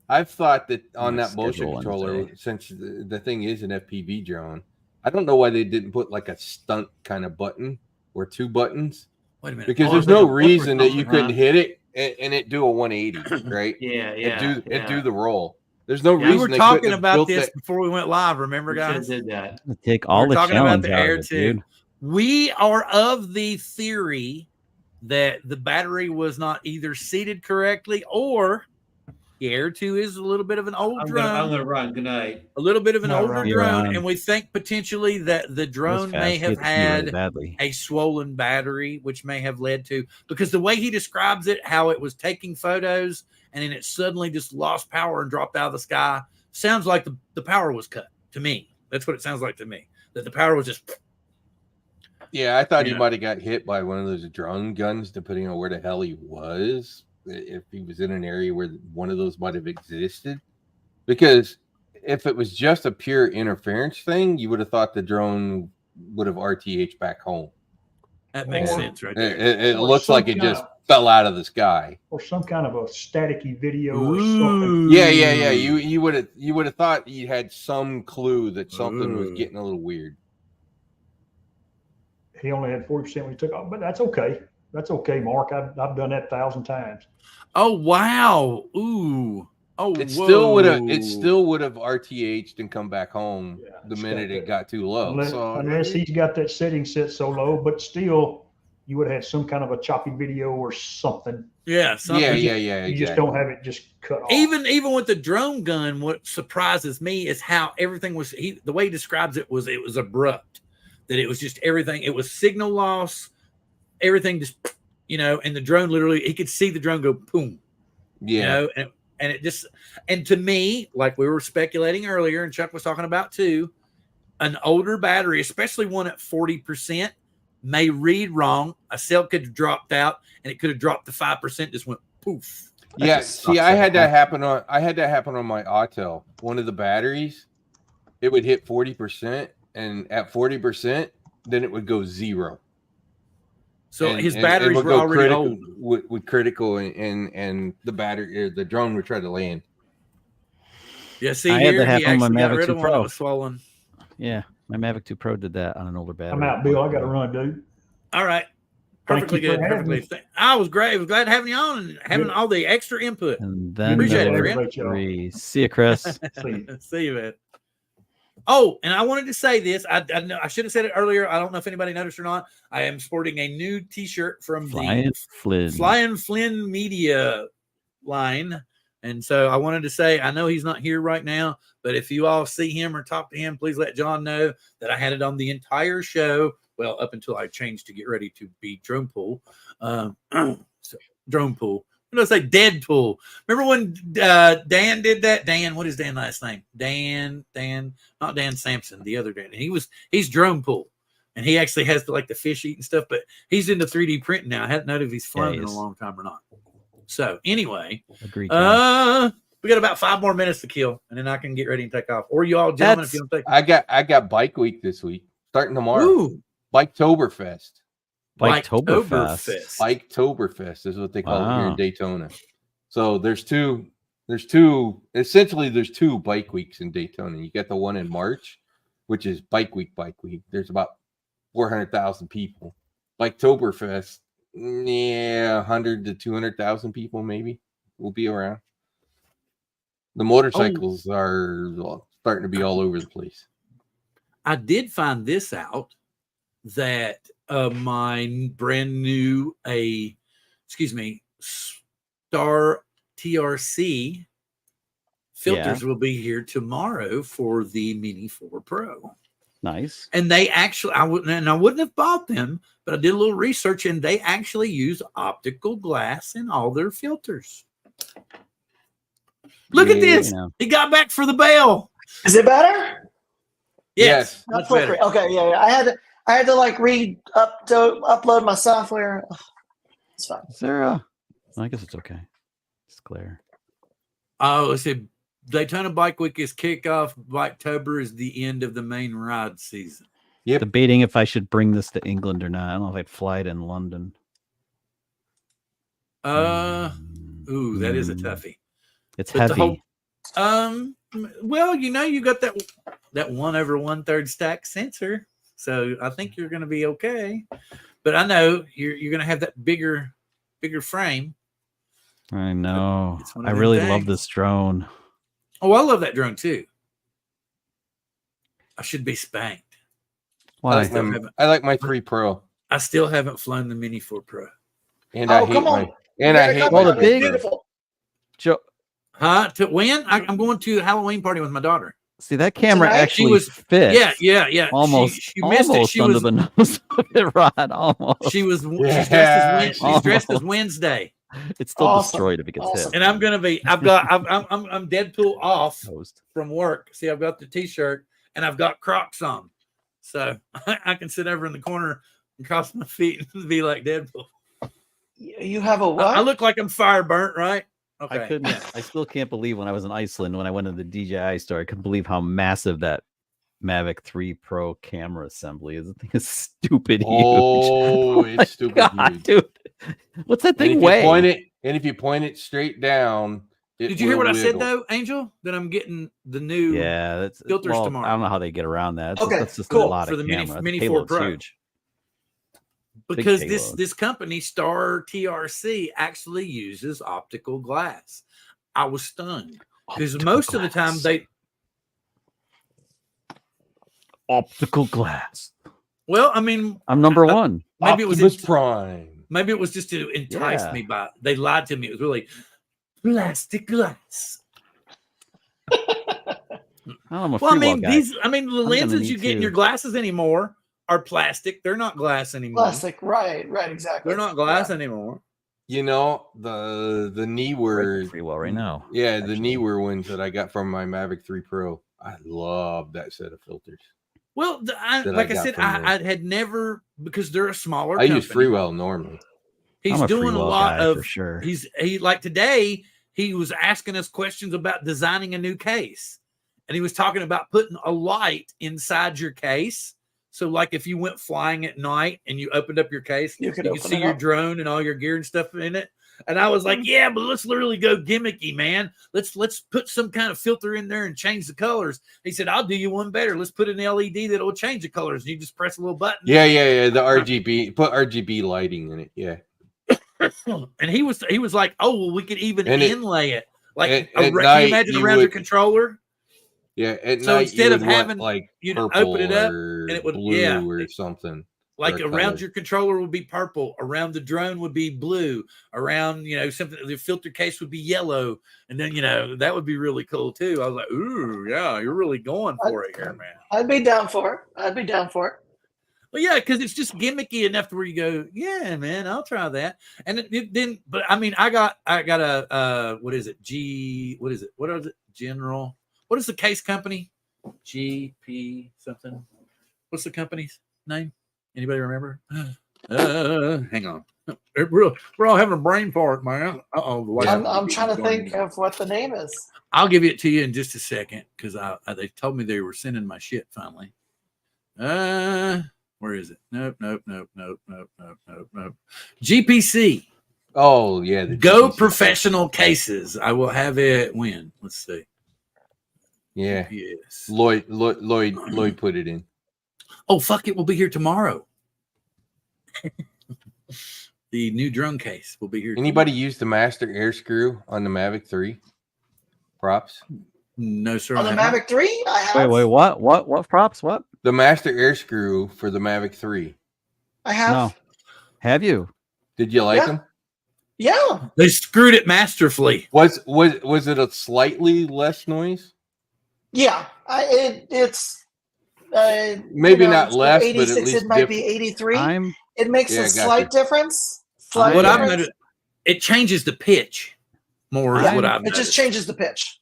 I've thought that on that motion controller, since the thing is an FPV drone, I don't know why they didn't put like a stunt kind of button or 2 buttons. Wait a minute. Because there's no reason that you couldn't hit it and it do a 180, right? Yeah. It do the roll. There's no reason. We were talking about this before we went live. Remember, guys? Did that. Take all the talking about the Air 2. Dude. We are of the theory that the battery was not either seated correctly or the Air 2 is a little bit of an old drone. I'm going to run. Good night. A little bit of an older drone, and we think potentially that the drone may have had a swollen battery, which may have led to, because the way he describes it, how it was taking photos and then it suddenly just lost power and dropped out of the sky, sounds like the power was cut to me. That's what it sounds like to me, that the power was just... Yeah, I thought he might have got hit by one of those drone guns, depending on where the hell he was. If he was in an area where one of those might have existed. Because if it was just a pure interference thing, you would have thought the drone would have RTH back home. That makes sense right there. It looks like it just fell out of the sky. Or some kind of a staticky video or something. Yeah. You would have thought you had some clue that something was getting a little weird. He only had 40% when he took off, but that's okay. That's okay, Mark. I've done that 1,000 times. Oh wow! Ooh! Oh, it still would have RTH'd and come back home the minute it got too low. Unless he's got that setting set so low, but still, you would have had some kind of a choppy video or something. Yeah, You just don't have it just cut off. Even with the drone gun, what surprises me is how everything was. The way he describes it was abrupt. That it was just everything. It was signal loss. Everything just, and the drone literally, he could see the drone go boom. Yeah. And it just, and to me, like we were speculating earlier, and Chuck was talking about too, an older battery, especially one at 40%, may read wrong. A cell could have dropped out, and it could have dropped to 5%. Just went poof. Yeah. See, I had that happen on my Autel. One of the batteries, it would hit 40%, and at 40%, then it would go 0. So his batteries were already old. With critical, and the battery, the drone would try to land. Yeah, see, I here had that he happen on actually my got Mavic rid 2 of one that Pro. was swollen. Yeah, my Mavic 2 Pro did that on an older battery. I'm out, Bill. I got to run, dude. All right. Perfectly good. Perfectly. I was great. I was glad having you on and having all the extra input. And then Appreciate it, number 3. See you, Chris. See you, man. Oh, and I wanted to say this. I should have said it earlier. I don't know if anybody noticed or not. I am sporting a new T-shirt from Flying Flynn Media line. And so I wanted to say, I know he's not here right now, but if you all see him or talk to him, please let John know that I had it on the entire show. Well, up until I changed to get ready to be Drone Pool. So, Drone Pool. I'm going to say Deadpool. Remember when Dan did that? Dan, what is Dan's last name? Dan, not Dan Sampson, the other Dan. And he's Drone Pool. And he actually has the fish eating stuff, but he's into 3D printing now. I hadn't known if he's flown in a long time or not. So anyway, agreed. We got about 5 more minutes to kill, and then I can get ready and take off. Or you all gentlemen, if you don't take. I got Bike Week this week, starting tomorrow. Ooh. Biketoberfest. Biketoberfest is what they call it here in Daytona. So there's two bike weeks in Daytona. You got the one in March, which is Bike Week. There's about 400,000 people. Biketoberfest, 100 to 200,000 people maybe will be around. The motorcycles are starting to be all over the place. I did find this out that my brand new Star TRC filters will be here tomorrow for the Mini 4 Pro. Nice. And they actually, I wouldn't have bought them, but I did a little research, and they actually use optical glass in all their filters. Look at this. He got back for the bell. Is it better? Yes. Much better. Okay, yeah. I had to upload my software. It's fine. Is there I guess it's okay. It's clear. Oh, let's see. Daytona Bike Week is kickoff. Biketober is the end of the main ride season. Yep. Debating if I should bring this to England or not. I don't know if I'd fly it in London. That is a toughie. It's heavy. Well, you got that 1/1/3 stack sensor, so I think you're going to be okay. But I know you're going to have that bigger frame. I know. I really love this drone. Oh, I love that drone too. I should be spanked. Why? I like my 3 Pro. I still haven't flown the Mini 4 Pro. And I hate the big. Beautiful. To when? I'm going to the Halloween party with my daughter. See, that camera actually fits. Yeah. Almost. She missed almost it. under the nose of it, Rod. Almost. She's dressed as Wednesday. It's still destroyed if it gets hit. And I'm gonna be. I'm Deadpool off from work. See, I've got the T-shirt and I've got Crocs on, so I can sit over in the corner and cross my feet and be like Deadpool. You have a what? I look like I'm fire burnt, right? Okay. I couldn't. I still can't believe when I was in Iceland when I went to the DJI store. I couldn't believe how massive that Mavic 3 Pro camera assembly is. The thing is stupid huge. Oh, it's stupid huge, dude. What's that thing weigh? If you point it straight down, did you hear what I said though, Angel? That I'm getting the new filters tomorrow. I don't know how they get around that. That's just a lot of the camera. Mini 4 Pro. Huge. Because this company, Star TRC, actually uses optical glass. I was stunned because most of the time optical glass. Well, I mean, I'm number one. maybe Optimus it was Prime. Maybe it was just to entice me, but they lied to me. It was really plastic glass. I'm a well, I mean, guy. The lenses you get in your glasses anymore are plastic. They're not glass anymore. Plastic, right, exactly. They're not glass anymore. You know, the Neewer free well right now. Yeah, actually. The Neewer ones that I got from my Mavic 3 Pro. I love that set of filters. Well, like I said, I had never, because they're a smaller I company. use Freewell normally. He's doing a lot of for sure. He like today, he was asking us questions about designing a new case. And he was talking about putting a light inside your case. So like if you went flying at night and you opened up your case, you could see your drone and all your gear and stuff in it. And I was like, yeah, but let's literally go gimmicky, man. Let's put some kind of filter in there and change the colors. He said, I'll do you one better. Let's put an LED that will change the colors. And you just press a little button. Yeah. The RGB, put RGB lighting in it. Yeah. And he was like, oh, well, we could even inlay it. Like, can you imagine around your controller? Yeah. At so night, instead of having, like you'd open it up and it would, blue or something. Like around your controller would be purple, around the drone would be blue, around, something, the filter case would be yellow. And then, that would be really cool too. I was like, ooh, yeah, you're really going for it here, man. I'd be down for it. Well, yeah, because it's just gimmicky enough to where you go, yeah, man, I'll try that. And then, but I mean, I got a, what is it? General. What is the case company? GP something. What's the company's name? Anybody remember? Hang on. We're all having a brain fart, man. I'm trying to think of what the name is. I'll give it to you in just a second because they told me they were sending my shit finally. Where is it? Nope. GPC. Oh, yeah. Go GPC. Professional Cases. I will have it when? Let's see. Yeah. Yes. Lloyd put it in. Oh, fuck, it will be here tomorrow. The new drone case will be here. Anybody use the master air screw on the Mavic 3 props? No, sir. On the Mavic 3? I have. Wait, what props? What? The master air screw for the Mavic 3. I have. No. Have you? Did you like them? Yeah. They screwed it masterfully. Was it a slightly less noise? Yeah. It's maybe not less, 86, but at least it might be 83. It makes a slight difference. It changes the pitch more. It just changes the pitch.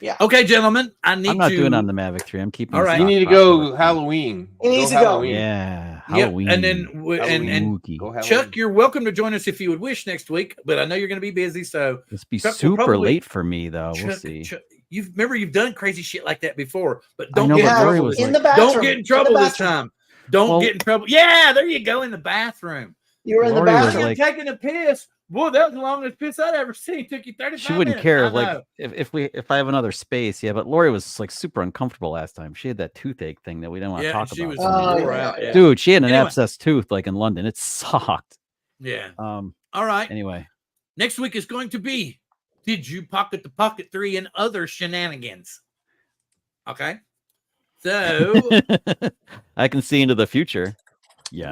Yeah. Okay, gentlemen, I'm not doing on the Mavic 3. I'm keeping. All right. You need to go Halloween. He needs to go. Yeah. Halloween. Yep. And then Chuck, you're welcome to join us if you would wish next week, but I know you're going to be busy, so it's be super late for me though. We'll see. Chuck, you've done crazy shit like that before, but don't get in trouble this time. Don't get in trouble. Yeah, there you go, in the bathroom. You were in the bathroom taking a piss. Boy, that was the longest piss I'd ever seen. It took you 35 minutes. She wouldn't care if I have another space, but Lori was like super uncomfortable last time. She had that toothache thing that we didn't want to talk about. Dude, she had an abscessed tooth like in London. It sucked. Yeah. All right. Anyway, next week is going to be, did you pocket the Pocket 3 and other shenanigans? Okay. So I can see into the future.